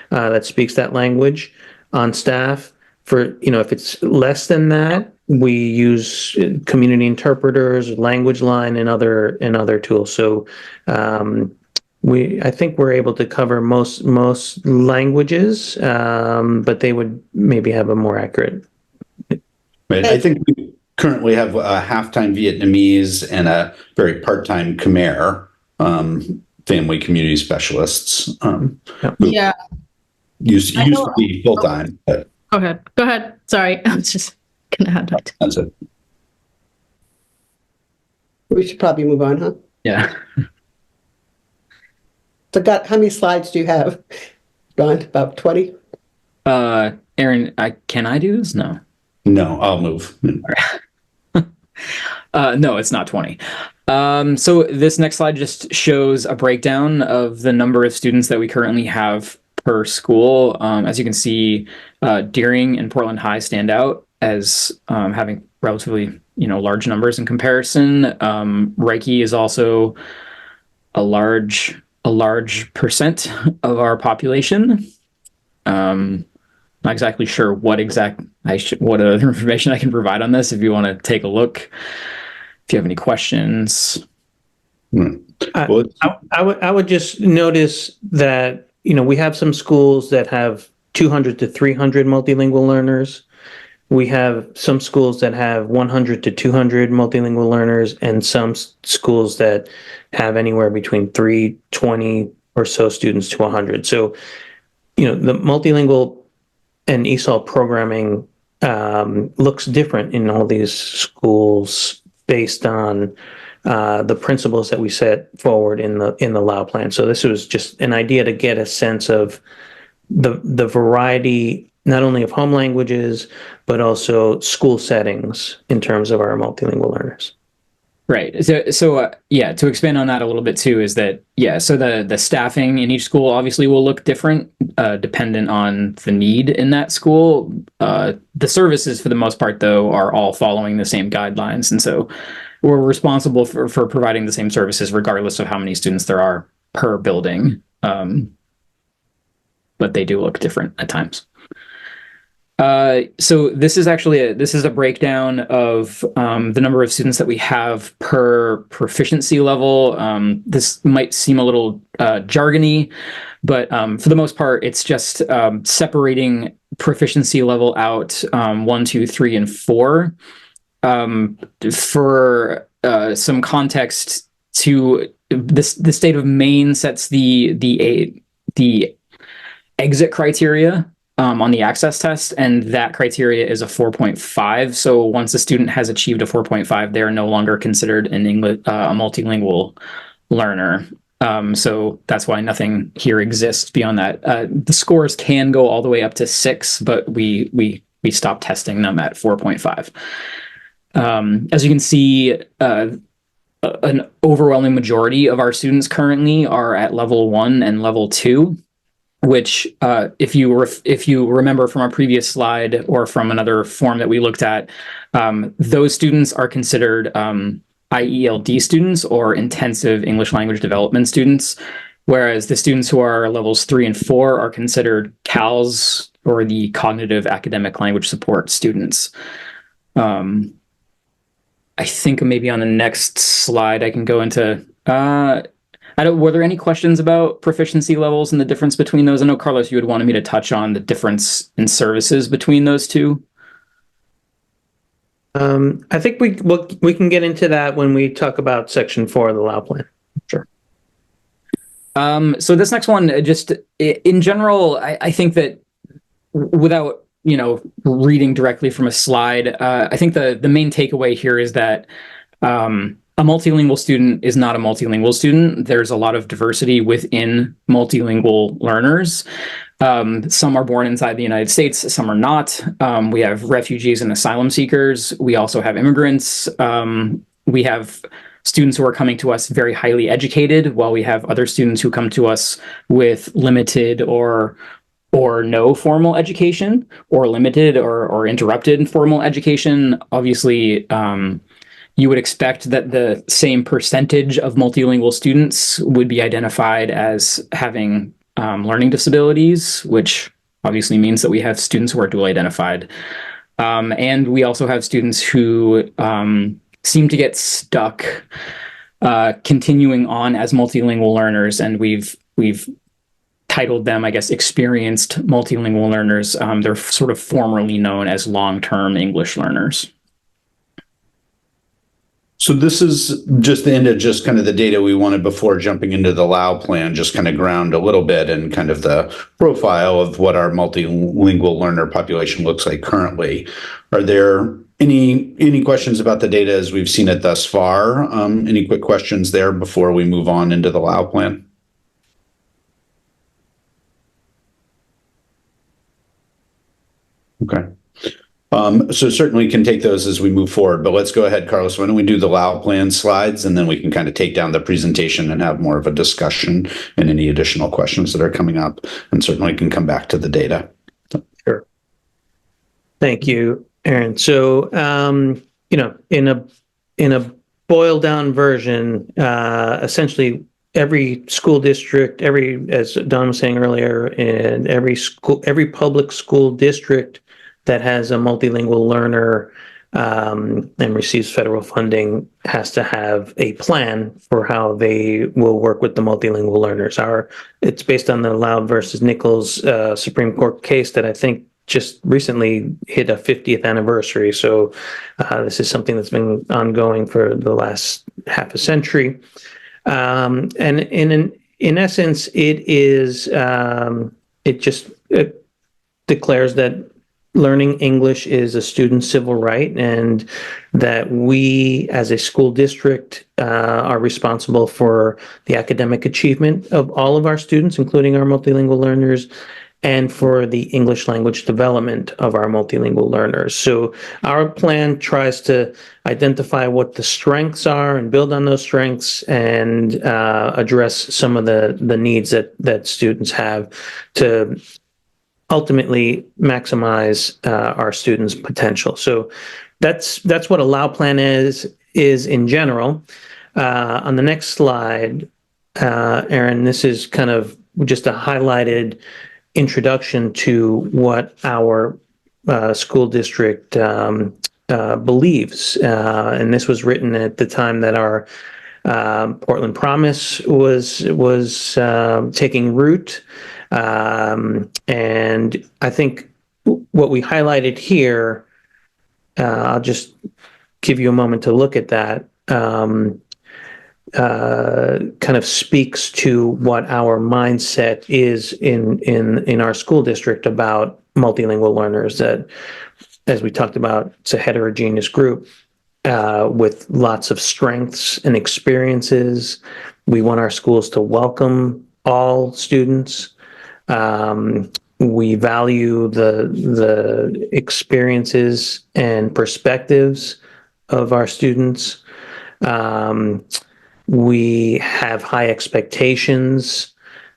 that speaks that language on staff. For, if it's less than that, we use community interpreters, language line, and other tools. So I think we're able to cover most languages, but they would maybe have a more accurate. Right. I think we currently have a half-time Vietnamese and a very part-time Khmer family community specialists. Yeah. Used to be full-time, but Go ahead. Sorry. I was just gonna add that. that's it. We should probably move on, huh? Yeah. So, how many slides do you have, Don? About 20? Aaron, can I do this? No. No, I'll move. No, it's not 20. So this next slide just shows a breakdown of the number of students that we currently have per school. As you can see, Deering and Portland High stand out as having relatively, large numbers in comparison. Reiki is also a large percent of our population. Not exactly sure what other information I can provide on this. If you want to take a look, if you have any questions. I would just notice that we have some schools that have 200 to 300 multilingual learners. We have some schools that have 100 to 200 multilingual learners, and some schools that have anywhere between 320 or so students to 100. So, the multilingual and ESOL programming looks different in all these schools based on the principles that we set forward in the LAO plan. So this was just an idea to get a sense of the variety, not only of home languages, but school settings in terms of our multilingual learners. Right. So to expand on that a little bit too, is that, so the staffing in each school obviously will look different, dependent on the need in that school. The services, for the most part, though, are all following the same guidelines. And so we're responsible for providing the same services regardless of how many students there are per building. But they do look different at times. So this is a breakdown of the number of students that we have per proficiency level. This might seem a little jargony, but for the most part, it's just separating proficiency level out 1, 2, 3, and 4. For some context, to the state of Maine sets the exit criteria on the access test, and that criteria is a 4.5. So once a student has achieved a 4.5, they are no longer considered a multilingual learner. So that's why nothing here exists beyond that. The scores can go all the way up to 6, but we stopped testing them at 4.5. As you can see, an overwhelming majority of our students currently are at level 1 and level 2. Which, if you remember from our previous slide or from another form that we looked at, those students are considered IELD students or intensive English language development students, whereas the students who are levels 3 and 4 are considered CALS, or the cognitive academic language support students. I think maybe on the next slide I can go into. Were there any questions about proficiency levels and the difference between those? I know, Carlos, you had wanted me to touch on the difference in services between those two. I think we can get into that when we talk about section 4 of the LAO plan. Sure. So this next one, just in general, I think that without, reading directly from a slide, I think the main takeaway here is that a multilingual student is not a multilingual student. There's a lot of diversity within multilingual learners. Some are born inside the United States, some are not. We have refugees and asylum seekers. We also have immigrants. We have students who are coming to us very highly educated, while we have other students who come to us with limited or no formal education, or limited or interrupted formal education. Obviously, you would expect that the same percentage of multilingual students would be identified as having learning disabilities, which obviously means that we have students who are dual identified. And we also have students who seem to get stuck continuing on as multilingual learners, and we've titled them, I guess, experienced multilingual learners. They're sort of formerly known as long-term English learners. So this is just the end of just kind of the data we wanted before jumping into the LAU plan, just kind of ground a little bit and kind of the profile of what our multilingual learner population looks like currently. Are there any questions about the data as we've seen it thus far? Any quick questions there before we move on into the LAU plan? Okay. So certainly can take those as we move forward, but let's go ahead, Carlos. Why don't we do the LAU plan slides, and then we can kind of take down the presentation and have more of a discussion and any additional questions that are coming up, and certainly can come back to the data. Sure. Thank you, Aaron. So, in a boiled down version, essentially every school district, as Don was saying earlier, and every public school district that has a multilingual learner and receives federal funding has to have a plan for how they will work with the multilingual learners. It's based on the Loud versus Nichols Supreme Court case that I think just recently hit a 50th anniversary. So this is something that's been ongoing for the last half a century. And in essence, it declares that learning English is a student's civil right, and that we as a school district are responsible for the academic achievement of all of our students, including our multilingual learners, and for the English language development of our multilingual learners. So our plan tries to identify what the strengths are and build on those strengths, and address some of the needs that students have to ultimately maximize our students' potential. So that's what a LAU plan is in general. On the next slide, Aaron, this is kind of just a highlighted introduction to what our school district believes. And this was written at the time that our Portland Promise was taking root. And I think what we highlighted here, I'll just give you a moment to look at that, kind of speaks to what our mindset is in our school district about multilingual learners. That, as we talked about, it's a heterogeneous group with lots of strengths and experiences. We want our schools to welcome all students. We value the experiences and perspectives of our students. We have high expectations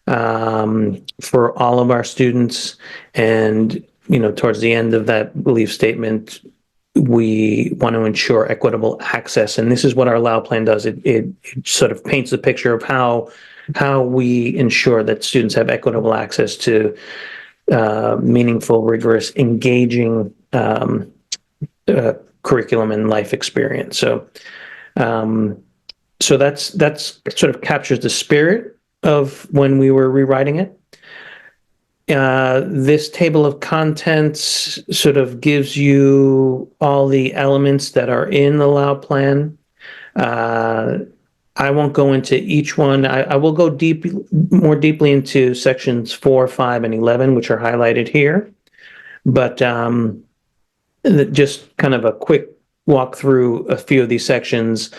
for all of our students, and towards the end of that belief statement, we want to ensure equitable access, and this is what our LAU plan does. It sort of paints the picture of how we ensure that students have equitable access to meaningful, rigorous, engaging curriculum and life experience. So that's sort of captures the spirit of when we were rewriting it. This table of contents sort of gives you all the elements that are in the LAU plan. I won't go into each one. I will go more deeply into sections 4, 5, and 11, which are highlighted here. But just kind of a quick walk through a few of these sections.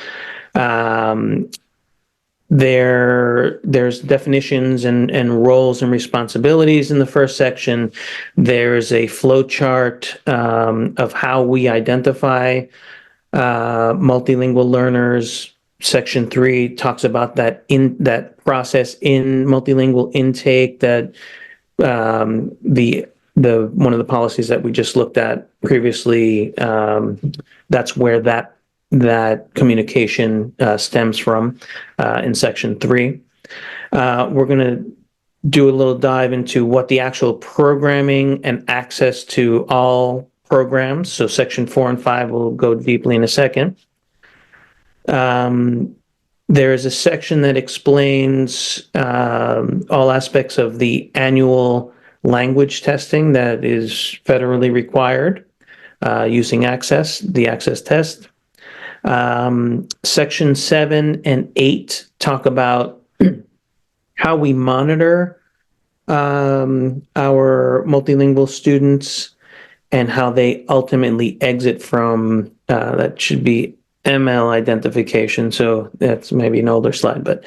There's definitions and roles and responsibilities in the first section. There's a flow chart of how we identify multilingual learners. Section 3 talks about that process in multilingual intake, that the one of the policies that we just looked at previously, that's where that communication stems from in section 3. We're going to do a little dive into what the actual programming and access to all programs. So section 4 and 5 will go deeply in a second. There is a section that explains all aspects of the annual language testing that is federally required using the access test. Section 7 and 8 talk about how we monitor our multilingual students and how they ultimately exit from, that should be ML identification. So that's maybe an older slide, but,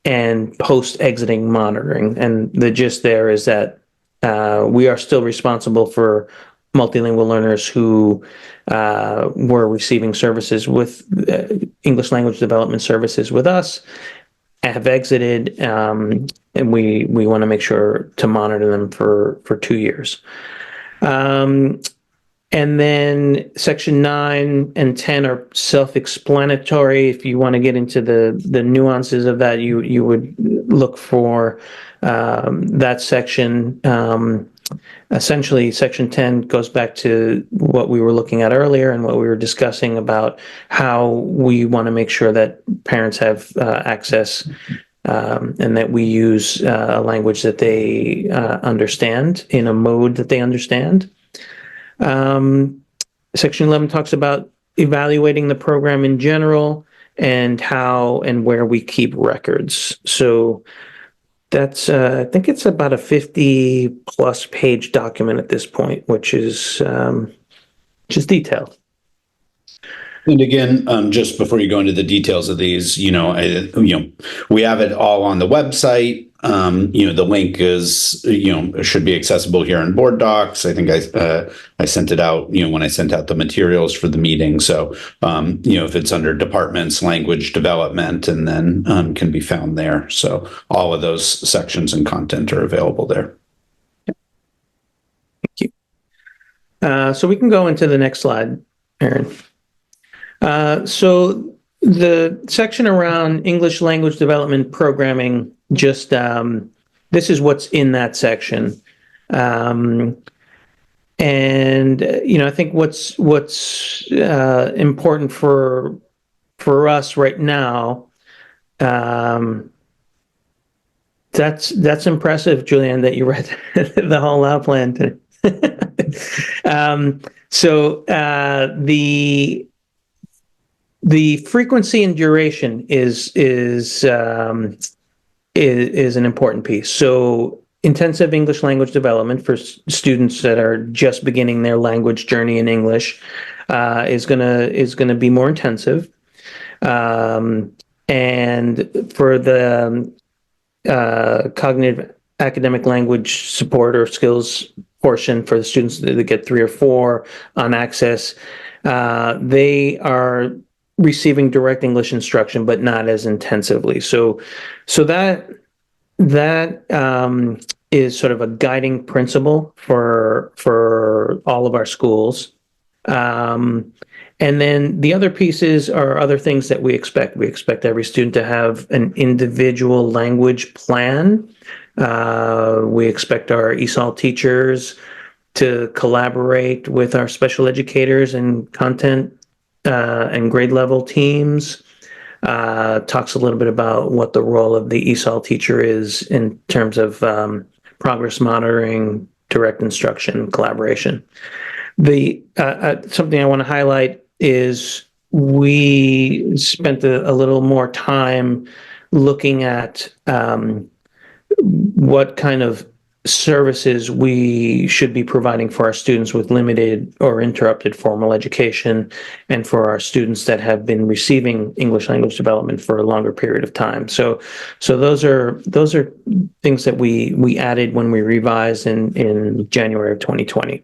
and post-exiting monitoring. And the gist there is that we are still responsible for multilingual learners who were receiving services with English language development services with us, have exited, and we want to make sure to monitor them for 2 years. And then section 9 and 10 are self-explanatory. If you want to get into the nuances of that, you would look for that section. Essentially, section 10 goes back to what we were looking at earlier and what we were discussing about how we want to make sure that parents have access and that we use a language that they understand in a mode that they understand. Section 11 talks about evaluating the program in general and how and where we keep records. So that's, I think it's about a 50+ page document at this point, which is just detailed. And again, just before you go into the details of these, we have it all on the website. The link is, should be accessible here in Board Docs. I think I sent it out, when I sent out the materials for the meeting. So, if it's under departments, language development, and then can be found there. So all of those sections and content are available there. Thank you. So we can go into the next slide, Aaron. So the section around English language development programming, just this is what's in that section. And I think what's important for us right now, that's impressive, Julianne, that you read the whole Lao plan today. The frequency and duration is an important piece. So intensive English language development for students that are just beginning their language journey in English is gonna be more intensive. And for the cognitive academic language support or skills portion for the students that get 3 or 4 on access, they are receiving direct English instruction, but not as intensively. So that is sort of a guiding principle for all of our schools. And then the other pieces are other things that we expect. We expect every student to have an individual language plan. We expect our ESOL teachers to collaborate with our special educators and content and grade level teams. Talks a little bit about what the role of the ESOL teacher is in terms of progress monitoring, direct instruction, collaboration. The something I want to highlight is we spent a little more time looking at what kind of services we should be providing for our students with limited or interrupted formal education, and for our students that have been receiving English language development for a longer period of time. So those are things that we added when we revised in January of 2020.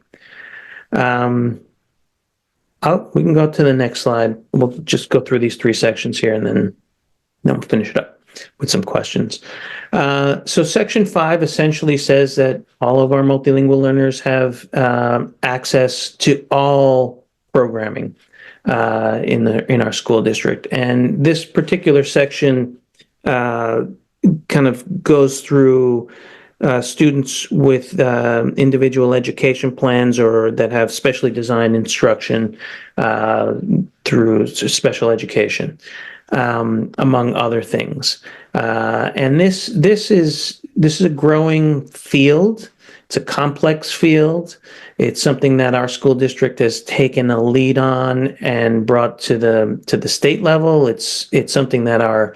We can go to the next slide. We'll just go through these three sections here, and then we'll finish it up with some questions. So Section 5 essentially says that all of our multilingual learners have access to all programming in our school district. And this particular section kind of goes through students with individual education plans or that have specially designed instruction through special education. Among other things. And this is a growing field. It's a complex field. It's something that our school district has taken a lead on and brought to the state level. It's something that our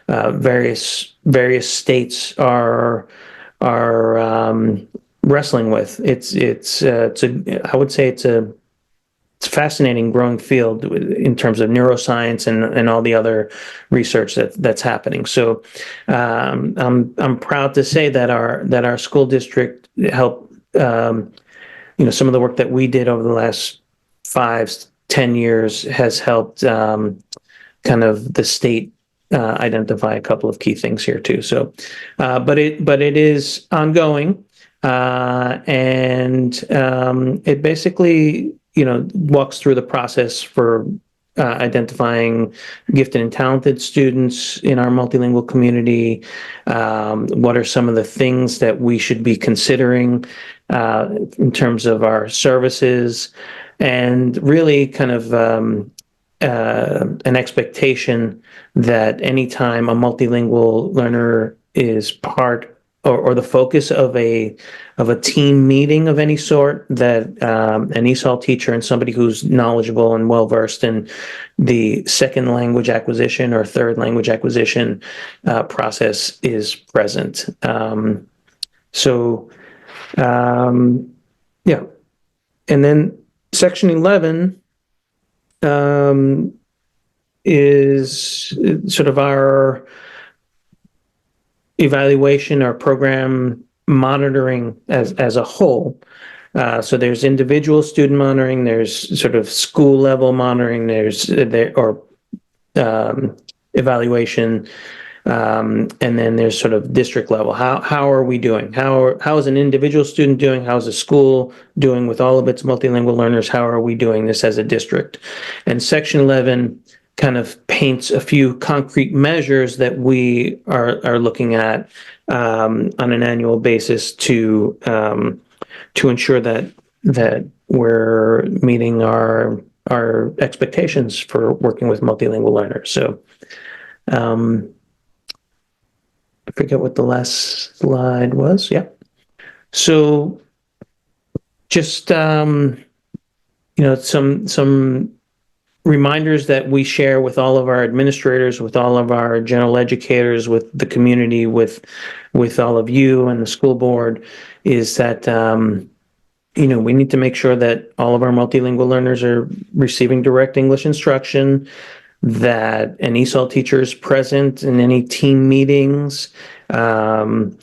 various states are wrestling with. I would say it's a fascinating growing field in terms of neuroscience and all the other research that's happening. So I'm proud to say that our school district helped, some of the work that we did over the last 5-10 years has helped kind of the state identify a couple of key things here too. So, but it is ongoing, and it basically walks through the process for identifying gifted and talented students in our multilingual community. What are some of the things that we should be considering in terms of our services, and really kind of an expectation that anytime a multilingual learner is part or the focus of a team meeting of any sort, that an ESOL teacher and somebody who's knowledgeable and well versed in the second language acquisition or third language acquisition process is present. Yeah, and then Section 11 is sort of our evaluation or program monitoring as a whole. So there's individual student monitoring, there's sort of school level monitoring, or evaluation, and then there's sort of district level. How are we doing? How is an individual student doing? How is a school doing with all of its multilingual learners? How are we doing this as a district? And Section 11 kind of paints a few concrete measures that we are looking at on an annual basis to ensure that we're meeting our expectations for working with multilingual learners. So I forget what the last slide was. Yeah. So just some reminders that we share with all of our administrators, with all of our general educators, with the community, with all of you and the school board, is that we need to make sure that all of our multilingual learners are receiving direct English instruction, that an ESOL teacher is present in any team meetings, that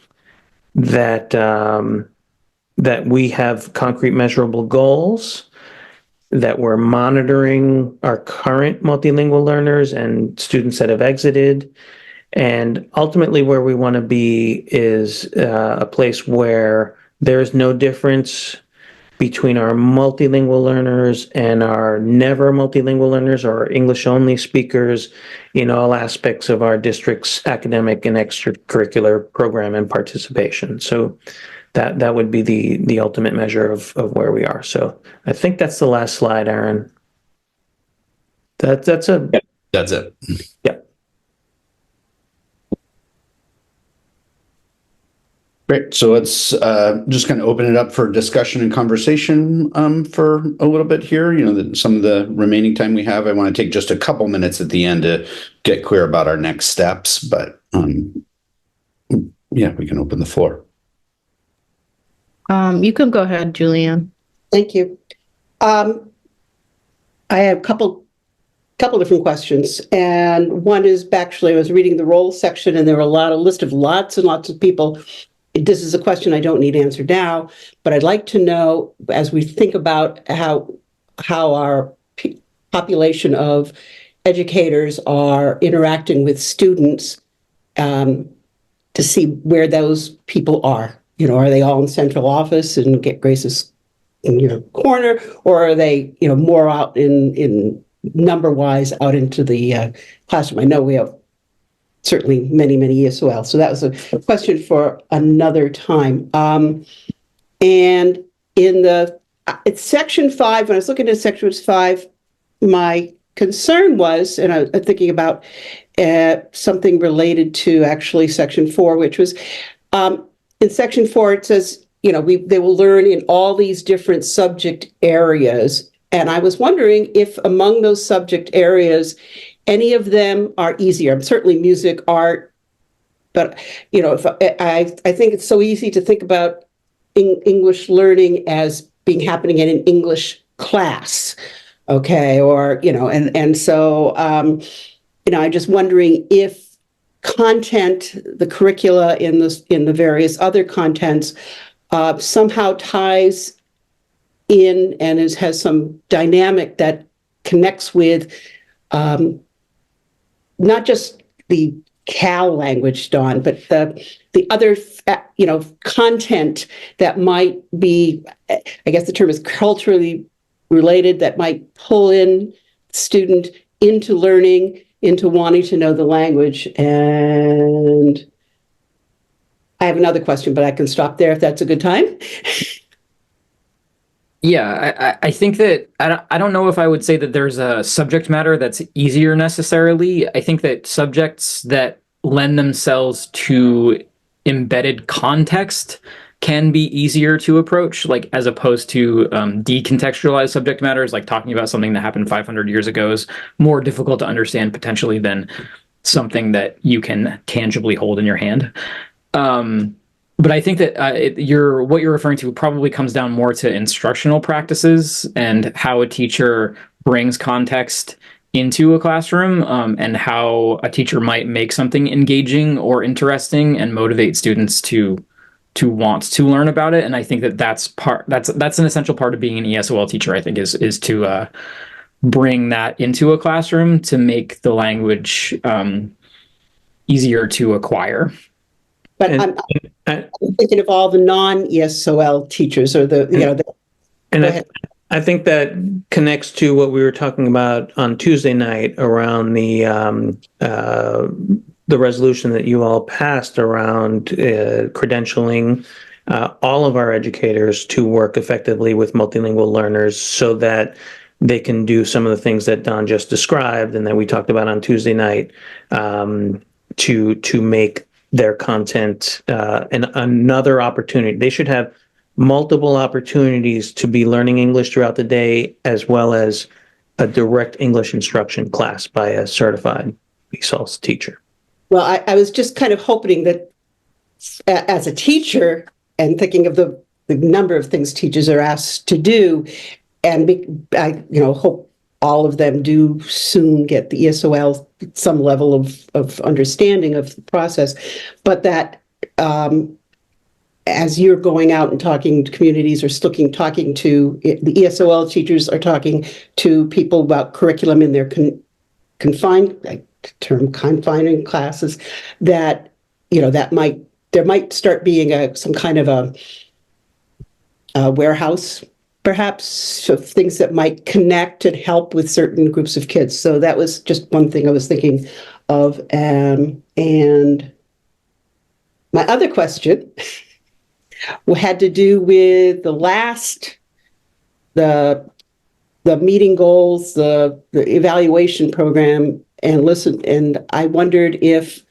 we have concrete measurable goals, that we're monitoring our current multilingual learners and students that have exited. And ultimately where we want to be is a place where there is no difference between our multilingual learners and our never multilingual learners or English only speakers in all aspects of our district's academic and extracurricular program and participation. So that would be the ultimate measure of where we are. So I think that's the last slide, Aaron. That's it. Yeah. Great. So let's just kind of open it up for discussion and conversation for a little bit here. Some of the remaining time we have, I want to take just a couple minutes at the end to get clear about our next steps. But yeah, we can open the floor. You can go ahead, Julianne. Thank you. I have a couple different questions, and one is actually I was reading the role section, and there were a list of lots and lots of people. This is a question I don't need answered now, but I'd like to know, as we think about how our population of educators are interacting with students, to see where those people are. Are they all in central office and get Grace's in your corner, or are they, more out in number-wise out into the classroom? I know we have certainly many, many ESOL. So that was a question for another time. And in it's section 5, when I was looking at section 5, my concern was, and I'm thinking about something related to actually section 4, which was in section 4, it says, they will learn in all these different subject areas. And I was wondering if among those subject areas, any of them are easier. Certainly music, art, but if I think it's so easy to think about English learning as being happening in an English class, okay, or and so I'm just wondering if content, the curricula in the various other contents, somehow ties in and has some dynamic that connects with. Not just the Cal language, Dawn, but the other, content that might be, I guess the term is culturally related, that might pull in student into learning, into wanting to know the language. And I have another question, but I can stop there if that's a good time. Yeah, I think that I don't know if I would say that there's a subject matter that's easier necessarily. I think that subjects that lend themselves to embedded context can be easier to approach, like as opposed to decontextualized subject matters, like talking about something that happened 500 years ago is more difficult to understand potentially than something that you can tangibly hold in your hand. But I think that what you're referring to probably comes down more to instructional practices and how a teacher brings context into a classroom, and how a teacher might make something engaging or interesting and motivate students to want to learn about it. And I think that that's an essential part of being an ESOL teacher. I think is to bring that into a classroom to make the language easier to acquire. But I'm thinking of all the non-ESOL teachers, or I think that connects to what we were talking about on Tuesday night around the resolution that you all passed around credentialing all of our educators to work effectively with multilingual learners so that they can do some of the things that Don just described and that we talked about on Tuesday night, to make their content another opportunity. They should have multiple opportunities to be learning English throughout the day, as well as a direct English instruction class by a certified ESOL teacher. Well, I was just kind of hoping that as a teacher and thinking of the number of things teachers are asked to do, and I hope all of them do soon get the ESOL, some level of understanding of the process, but that as you're going out and talking to communities or talking to the ESOL teachers are talking to people about curriculum in their confining classes, that there might start being some kind of a warehouse, perhaps, of things that might connect and help with certain groups of kids. So that was just one thing I was thinking of. And my other question had to do with the meeting goals, the evaluation program, and I wondered if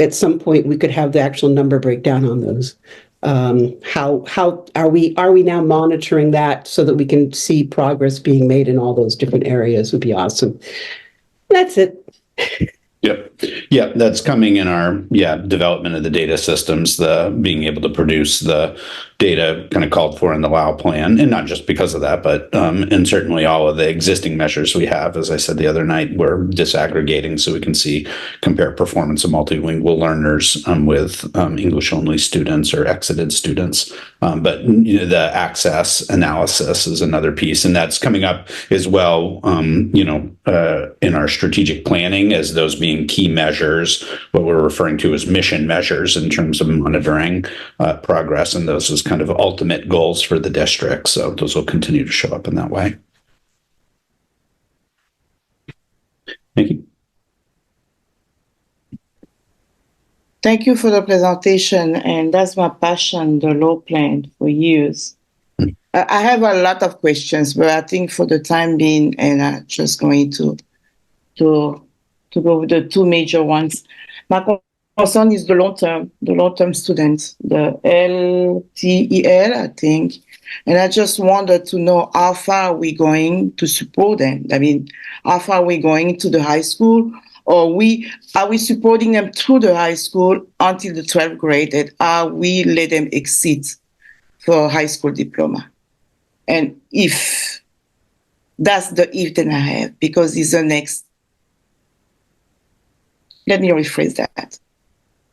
at some point we could have the actual number breakdown on those. How are we now monitoring that so that we can see progress being made in all those different areas would be awesome. That's it. Yep. Yeah, that's coming in our development of the data systems, the being able to produce the data kind of called for in the WOW plan, and not just because of that, but and certainly all of the existing measures we have. As I said the other night, we're disaggregating so we can compare performance of multilingual learners with English only students or exited students. But the access analysis is another piece, and that's coming up as well. In our strategic planning as those being key measures, what we're referring to as mission measures in terms of monitoring progress, and those as kind of ultimate goals for the district. So those will continue to show up in that way. Thank you. Thank you for the presentation, and that's my passion, the law plan for years. I have a lot of questions, but I think for the time being, and I'm just going to go with the two major ones. My concern is the long-term students, the LTEL, I think. And I just wanted to know how far are we going to support them? I mean, how far are we going to the high school? Or are we supporting them through the high school until the 12th grade, and are we let them exit for high school diploma? And if that's the if then I have, because it's the next. Let me rephrase that.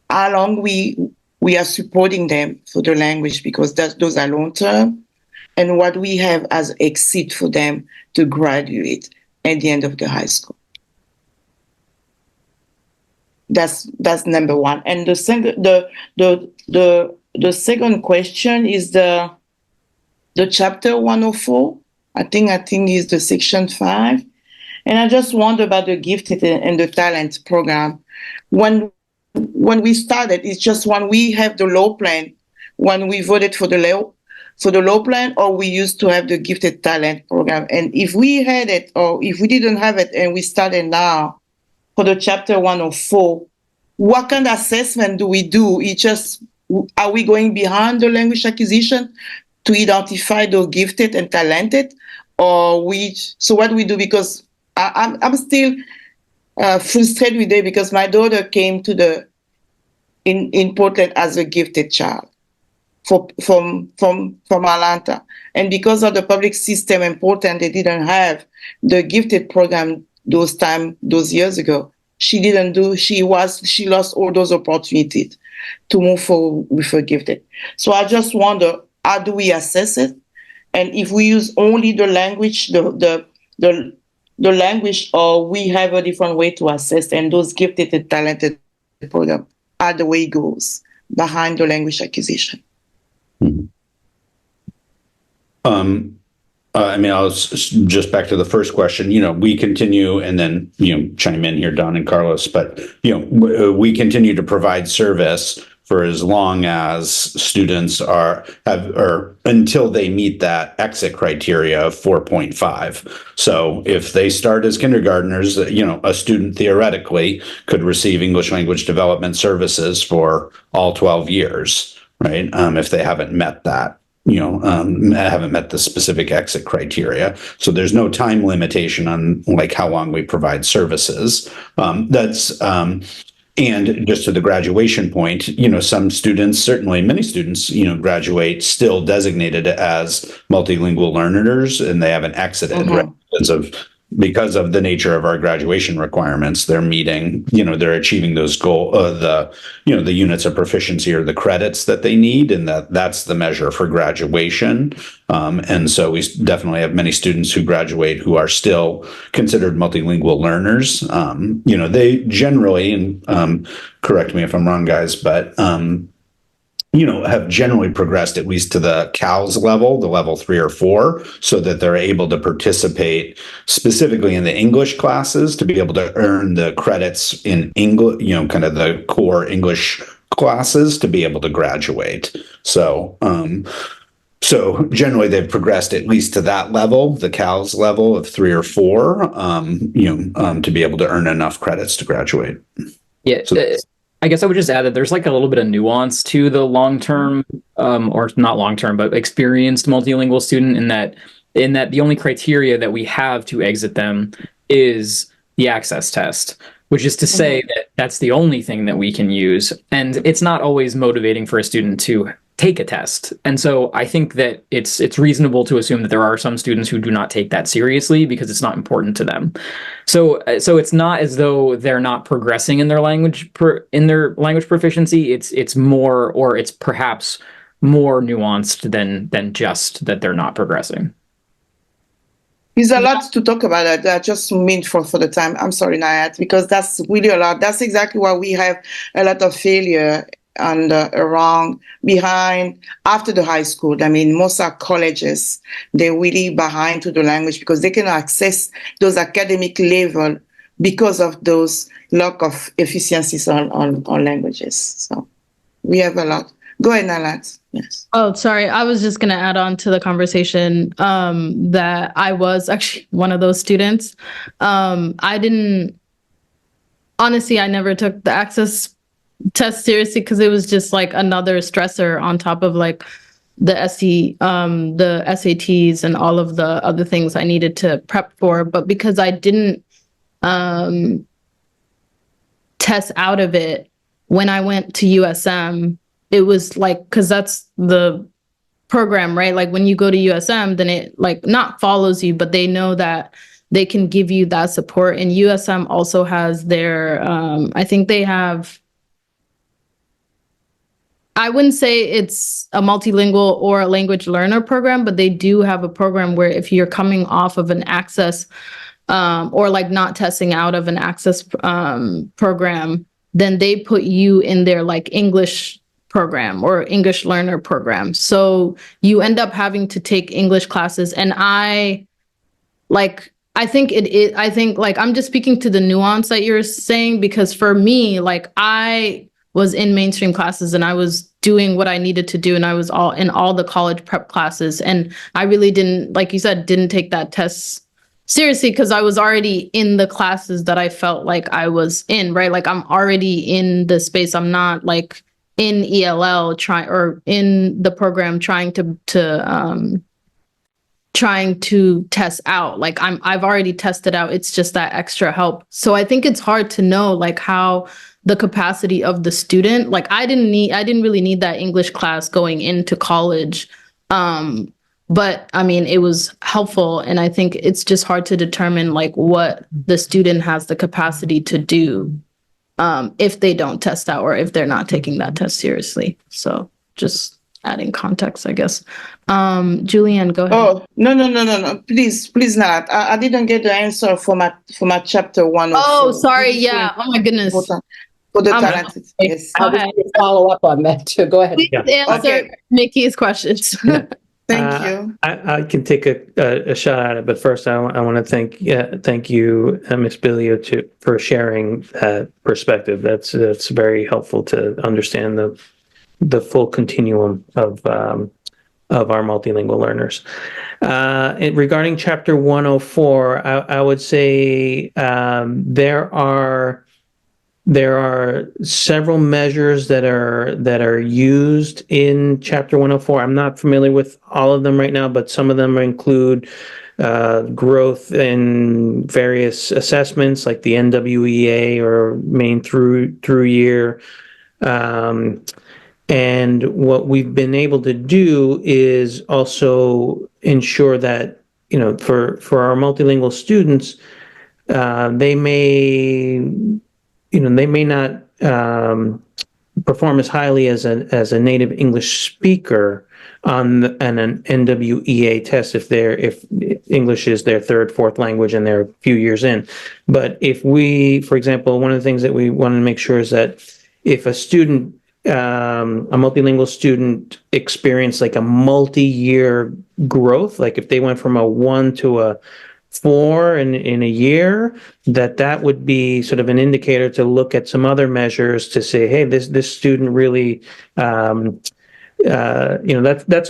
How long we are supporting them for the language, because those are long term, and what we have as exit for them to graduate at the end of the high school. That's number one. And the second question is the chapter 104. I think is the section 5. And I just wonder about the gifted and the talent program. When we started, it's just when we have the law plan, when we voted for the law plan, or we used to have the gifted talent program. And if we had it, or if we didn't have it, and we started now for the chapter 104, what kind of assessment do we do? Are we going behind the language acquisition to identify the gifted and talented, so what do we do? Because I'm still frustrated with it, because my daughter came to in Portland as a gifted child from Atlanta, and because of the public system in Portland, they didn't have the gifted program those years ago. She lost all those opportunities to move forward with her gifted. So I just wonder, how do we assess it? And if we use only the language, the language, or we have a different way to assess, and those gifted and talented program are the way it goes behind the language acquisition. Mm-hmm. I'll just back to the first question. We continue, and then chime in here, Don and Carlos. But we continue to provide service for as long as students or until they meet that exit criteria of 4.5. So if they start as kindergartners, a student theoretically could receive English language development services for all 12 years, right? If they haven't met that. Haven't met the specific exit criteria. So there's no time limitation on how long we provide services. And just to the graduation point, some students, certainly many students, graduate still designated as multilingual learners, and they haven't exited, right? Because of the nature of our graduation requirements. They're meeting, they're achieving those the units of proficiency or the credits that they need, and that's the measure for graduation. And so we definitely have many students who graduate who are still considered multilingual learners. They generally, and correct me if I'm wrong, guys, but have generally progressed at least to the CALS level, the level 3 or 4, so that they're able to participate specifically in the English classes to be able to earn the credits in English, kind of the core English classes to be able to graduate. So generally they've progressed at least to that level, the CALS level of 3 or 4, to be able to earn enough credits to graduate. Yeah. So I guess I would just add that there's like a little bit of nuance to the long-term, or not long-term, but experienced multilingual student in that the only criteria that we have to exit them is the access test, which is to say that that's the only thing that we can use. And it's not always motivating for a student to take a test. And so I think that it's reasonable to assume that there are some students who do not take that seriously because it's not important to them. So it's not as though they're not progressing in their language proficiency. It's more, or it's perhaps more nuanced than just that they're not progressing. There's a lot to talk about that. I just mean for the time. I'm sorry, Nayat, because that's really a lot. That's exactly why we have a lot of failure and around behind after the high school. I mean, most are colleges. They're really behind to the language because they can access those academic level because of those lack of efficiencies on languages. So we have a lot. Go ahead, Nayat. Yes. Oh, sorry. I was just going to add on to the conversation that I was actually one of those students. Honestly, I never took the access test seriously because it was just like another stressor on top of like the the SATs and all of the other things I needed to prep for. But because I didn't test out of it when I went to USM, it was like, because that's the program, right? Like when you go to USM, then it like not follows you, but they know that they can give you that support. And USM also has their, I think they have, I wouldn't say it's a multilingual or a language learner program, but they do have a program where if you're coming off of an access or like not testing out of an access program, then they put you in their like English program or English learner program. So you end up having to take English classes. And I think like I'm just speaking to the nuance that you're saying, because for me, like I was in mainstream classes and I was doing what I needed to do. And I was all in all the college prep classes. And I really didn't, like you said, didn't take that test seriously because I was already in the classes that I felt like I was in, right? Like I'm already in the space. I'm not like in ELL or in the program trying to test out. Like I've already tested out. It's just that extra help. So I think it's hard to know like how the capacity of the student, like I didn't really need that English class going into college. But I mean, it was helpful. And I think it's just hard to determine like what the student has the capacity to do if they don't test out or if they're not taking that test seriously. So just adding context, I guess. Julianne, go ahead. Oh, no. Please not. I didn't get the answer for my chapter 1. Oh, sorry. Yeah. Oh my goodness. For the talented. Yes. Go ahead. Follow up on that too. Go ahead. Please answer Okay. Nikki's questions. Thank you. I can take a shot at it, but first I want to thank you, Ms. Bilio, for sharing that perspective. That's very helpful to understand the full continuum of our multilingual learners. Regarding Chapter 104, I would say there are several measures that are used in Chapter 104. I'm not familiar with all of them right now, but some of them include growth in various assessments like the NWEA or Maine through year. And what we've been able to do is also ensure that, for our multilingual students, they may not perform as highly as a native English speaker on an NWEA test if English is their third, fourth language and they're a few years in. But if we, for example, one of the things that we want to make sure is that if a student, a multilingual student experience like a multi-year growth, like if they went from a 1 to a 4 in a year, that would be sort of an indicator to look at some other measures to say, hey, this student really, that's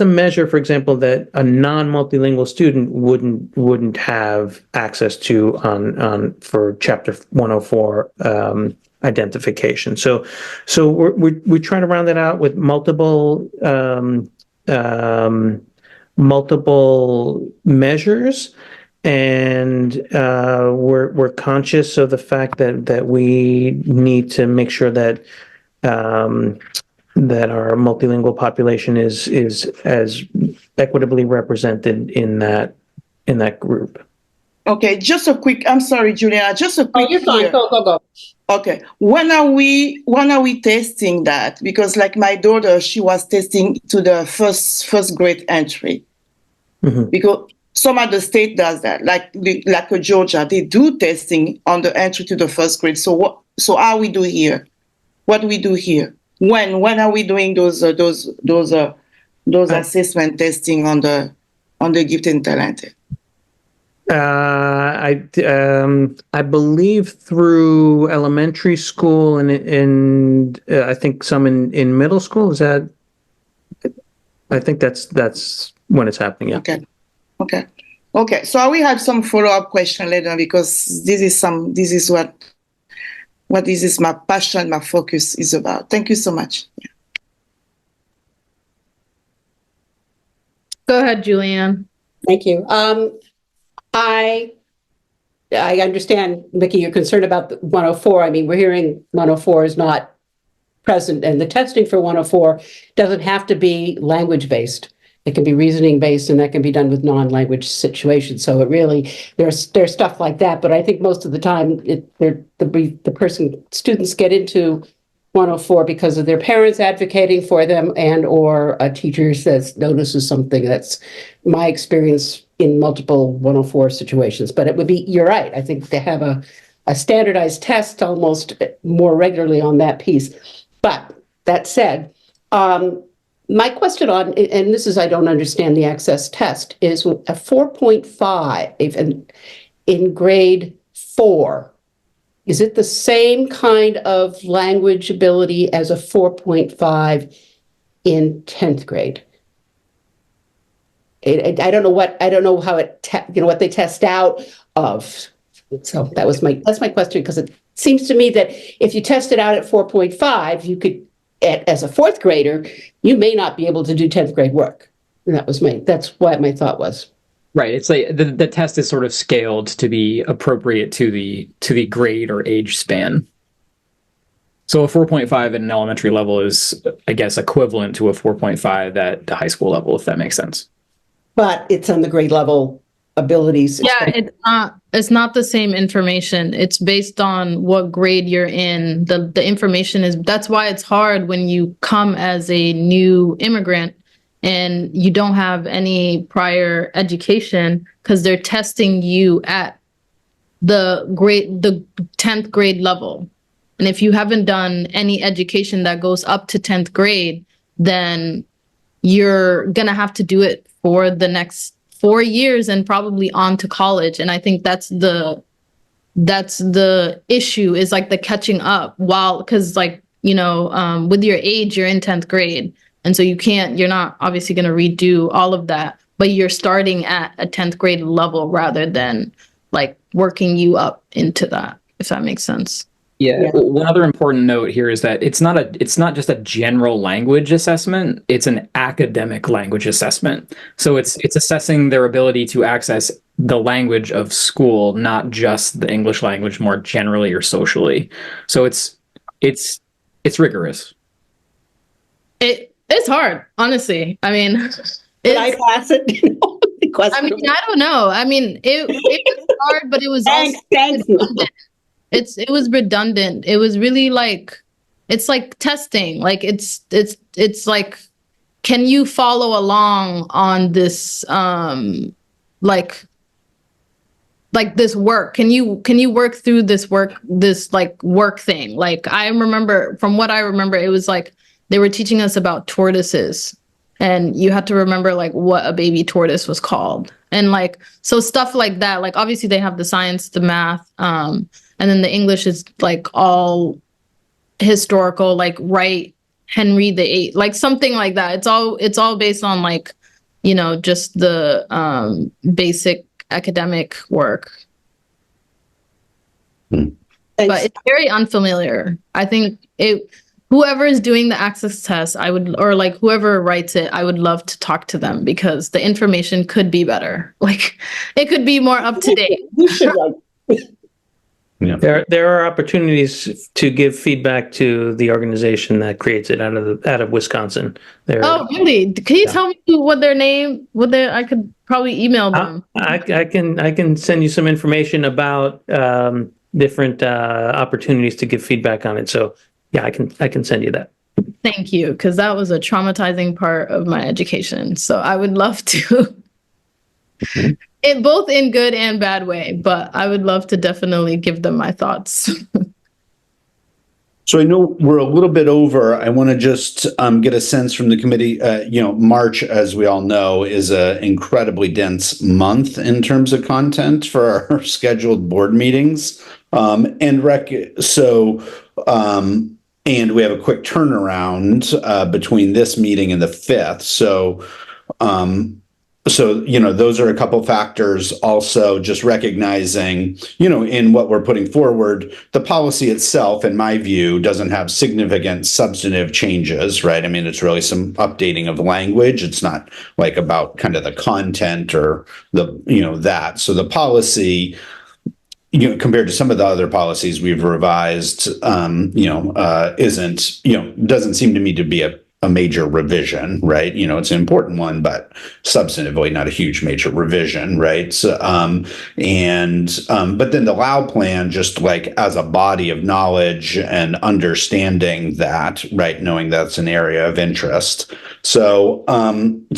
a measure, for example, that a non-multilingual student wouldn't have access to on for Chapter 104 identification. So we're trying to round it out with multiple measures, and we're conscious of the fact that we need to make sure that that our multilingual population is as equitably represented in that group. Okay, just a quick. I'm sorry, Juliana. Just a Oh, quick. you're fine. here. Go. Okay, when are we testing that? Because like my daughter, she was testing to the first grade entry. Mhm. Because some other state does that, like Georgia, they do testing on the entry to the first grade. So how we do here? What do we do here? When are we doing those assessment testing on the gifted and talented? I believe through elementary school and I think some in middle school. Is that? I think that's when it's happening. Yeah. Okay. So we have some follow-up question later, because this is what this is my passion, my focus is about. Thank you so much. Go ahead, Julianne. Thank you. I understand, Mickey, you're concerned about the 104. I mean, we're hearing 104 is not present, and the testing for 104 doesn't have to be language-based. It can be reasoning-based, and that can be done with non-language situations. So it really, there's stuff like that, but I think most of the time, students get into 104 because of their parents advocating for them, and or a teacher notices something. That's my experience in multiple 104 situations. But it would be, you're right, I think they have a standardized test almost more regularly on that piece. But that said, my question on, and this is, I don't understand the access test, is a 4.5 in grade 4. Is it the same kind of language ability as a 4.5 in 10th grade? I don't know how what they test out of. So that's my question, because it seems to me that if you test it out at 4.5, you could, as a 4th grader, you may not be able to do 10th grade work. And that's what my thought was. Right. It's like the test is sort of scaled to be appropriate to the grade or age span. So a 4.5 at an elementary level is, I guess, equivalent to a 4.5 at the high school level, if that makes sense. But it's on the grade level abilities. Yeah, it's not the same information. It's based on what grade you're in. The information that's why it's hard when you come as a new immigrant and you don't have any prior education, because they're testing you at the 10th grade level. And if you haven't done any education that goes up to 10th grade, then you're going to have to do it for the next 4 years and probably on to college. And I think that's the issue, is like the catching up, because like, with your age, you're in 10th grade. And so you're not obviously going to redo all of that, but you're starting at a 10th grade level rather than like working you up into that, if that makes sense. Yeah. One other important note here is that it's not just a general language assessment, it's an academic language assessment. So it's assessing their ability to access the language of school, not just the English language more generally or socially. So it's rigorous. It's hard, honestly. I mean, Did I pass it? I mean, I don't know. I mean, it was hard, but it was Thanks. redundant. It was redundant. It was really like, it's like testing. Like it's like, can you follow along on this like this work? Can you work through this work thing? Like from what I remember, it was like they were teaching us about tortoises, and you had to remember like what a baby tortoise was called. And like, so stuff like that, like obviously they have the science, the math, and then the English is like all historical, like right Henry VIII, like something like that. It's all based on like, just the basic academic work. And but it's very unfamiliar. I think whoever is doing the access test, or like whoever writes it, I would love to talk to them because the information could be better. Like it could be more up to date. You should like. There are opportunities to give feedback to the organization that creates it out of Wisconsin. Oh, really? Can you tell me what their name? I could probably email them. I can send you some information about different opportunities to give feedback on it. So yeah, I can send you that. Thank you, because that was a traumatizing part of my education. So I would love to, both in good and bad way, but I would love to definitely give them my thoughts. So I know we're a little bit over. I want to just get a sense from the committee. March, as we all know, is an incredibly dense month in terms of content for our scheduled board meetings. And we have a quick turnaround between this meeting and the 5th. So, those are a couple factors. Also, just recognizing, in what we're putting forward, the policy itself, in my view, doesn't have significant substantive changes, right? I mean, it's really some updating of language. It's not like about kind of the content or that. So the policy, compared to some of the other policies we've revised, doesn't seem to me to be a major revision, right? It's an important one, but substantively not a huge major revision, right? So, but then the LAO plan, just like as a body of knowledge and understanding that, right? Knowing that's an area of interest. So,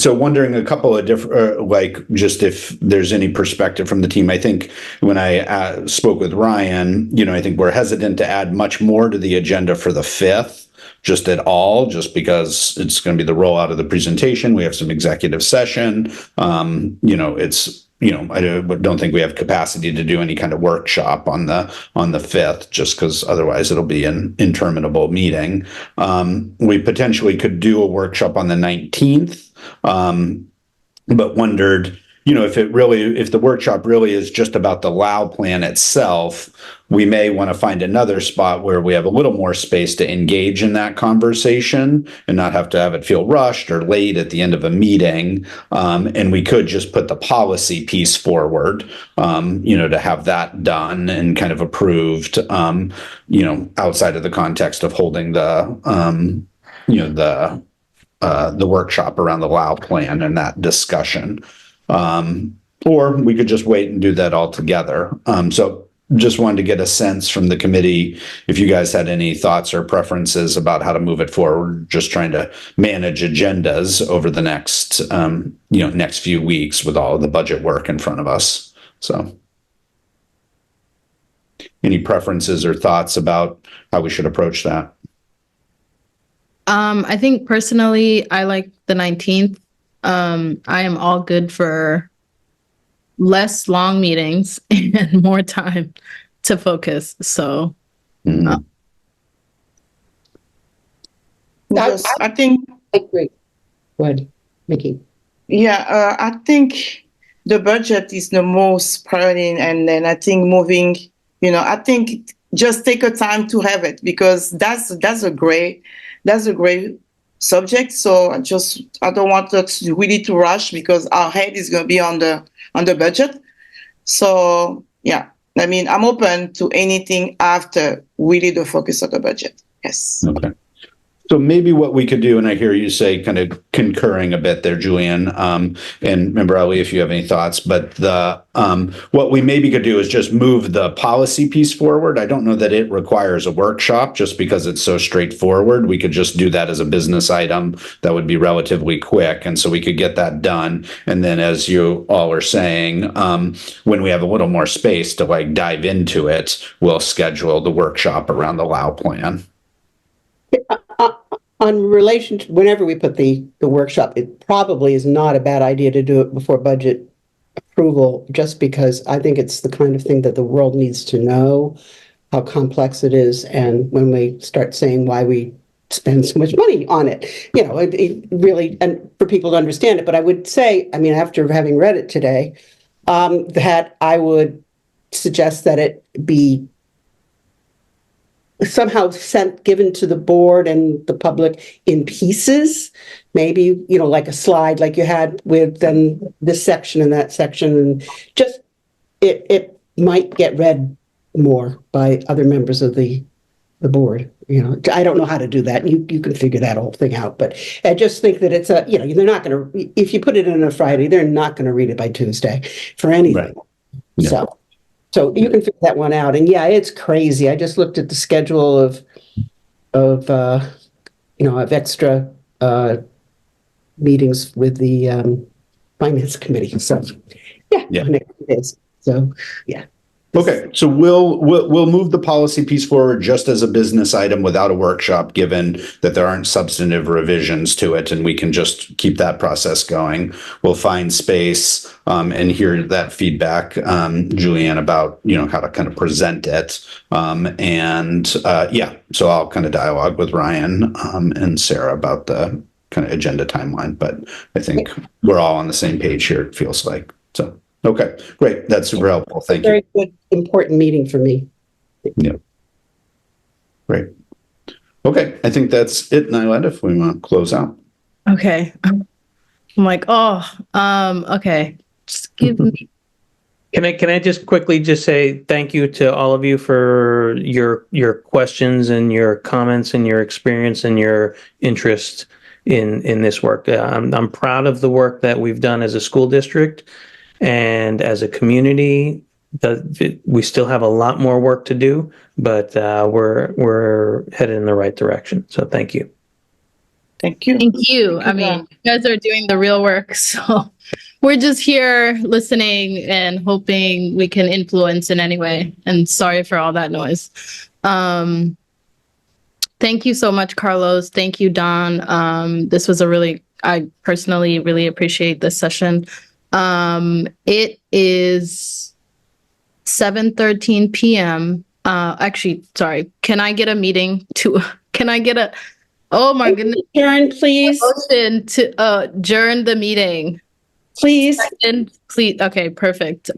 wondering a couple of different, just if there's any perspective from the team. I think when I spoke with Ryan, I think we're hesitant to add much more to the agenda for the 5th. Just because it's going to be the rollout of the presentation. We have some executive session. I don't think we have capacity to do any kind of workshop on the 5th, just because otherwise it'll be an interminable meeting. We potentially could do a workshop on the 19th, but wondered, if the workshop really is just about the LAO plan itself, we may want to find another spot where we have a little more space to engage in that conversation and not have to have it feel rushed or late at the end of a meeting. And we could just put the policy piece forward, to have that done and kind of approved, outside of the context of holding the workshop around the LAO plan and that discussion. Or we could just wait and do that all together. So just wanted to get a sense from the committee if you guys had any thoughts or preferences about how to move it forward. Just trying to manage agendas over the next few weeks with all of the budget work in front of us. So any preferences or thoughts about how we should approach that? I think personally, I like the 19th. I am all good for less long meetings and more time to focus. So, I think. I agree. Go ahead, Mickey. Yeah, I think the budget is the most priority, and then I think moving. I think just take a time to have it because that's a great subject. So I don't want us really to rush because our head is going to be on the budget. So yeah, I mean, I'm open to anything after really the focus of the budget. Yes. Okay. So maybe what we could do, and I hear you say kind of concurring a bit there, Julian, and remember, Ali, if you have any thoughts, but what we maybe could do is just move the policy piece forward. I don't know that it requires a workshop just because it's so straightforward. We could just do that as a business item that would be relatively quick. And so we could get that done. And then as you all are saying, when we have a little more space to like dive into it, we'll schedule the workshop around the LAO plan. On relation to whenever we put the workshop, it probably is not a bad idea to do it before budget approval, just because I think it's the kind of thing that the world needs to know how complex it is. And when we start saying why we spend so much money on it, it really, and for people to understand it. But I would say, I mean, after having read it today, that I would suggest that it be somehow given to the board and the public in pieces. Maybe, like a slide like you had with this section and that section, and just it might get read more by other members of the board. I don't know how to do that. You can figure that whole thing out, but I just think that it's they're not going to, if you put it in a Friday, they're not going to read it by Tuesday for anything. Right. Yeah. So you can figure that one out. And yeah, it's crazy. I just looked at the schedule of extra meetings with the finance committee. So Yeah. It is. So yeah. Okay, so we'll move the policy piece forward just as a business item without a workshop, given that there aren't substantive revisions to it, and we can just keep that process going. We'll find space and hear that feedback, Julianne, about how to kind of present it, so I'll kind of dialogue with Ryan and Sarah about the kind of agenda timeline. But I think we're all on the same page here. It feels like so. Okay, great. That's super helpful. Thank you. Very good, important meeting for me. Yeah. Great. Okay, I think that's it, Nyla, if we want to close out. Okay. I'm like, okay. Just give me. Can I just quickly just say thank you to all of you for your questions and your comments and your experience and your interest in this work. I'm proud of the work that we've done as a school district. And as a community, we still have a lot more work to do, but we're headed in the right direction. So thank you. Thank you. Thank you. I mean, you guys are doing the real work. So we're just here listening and hoping we can influence in any way. And sorry for all that noise. Thank you so much, Carlos. Thank you, Don. This was I personally really appreciate this session. It is 7:13 p.m. Actually, sorry. Can I get a meeting oh my goodness. Karen, please. Motion to adjourn the meeting. Please. And please. Okay, perfect.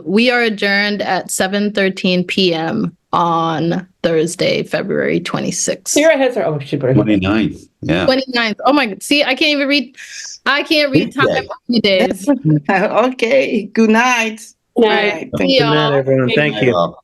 We are adjourned at 7:13 p.m. on Thursday, February 26th. Sarah has her, she better. 29th. Yeah. 29th. Oh my God. See, I can't read time these days. Okay. Good night. Good night. All right. See Good night, y'all. everyone. Thank you. Well,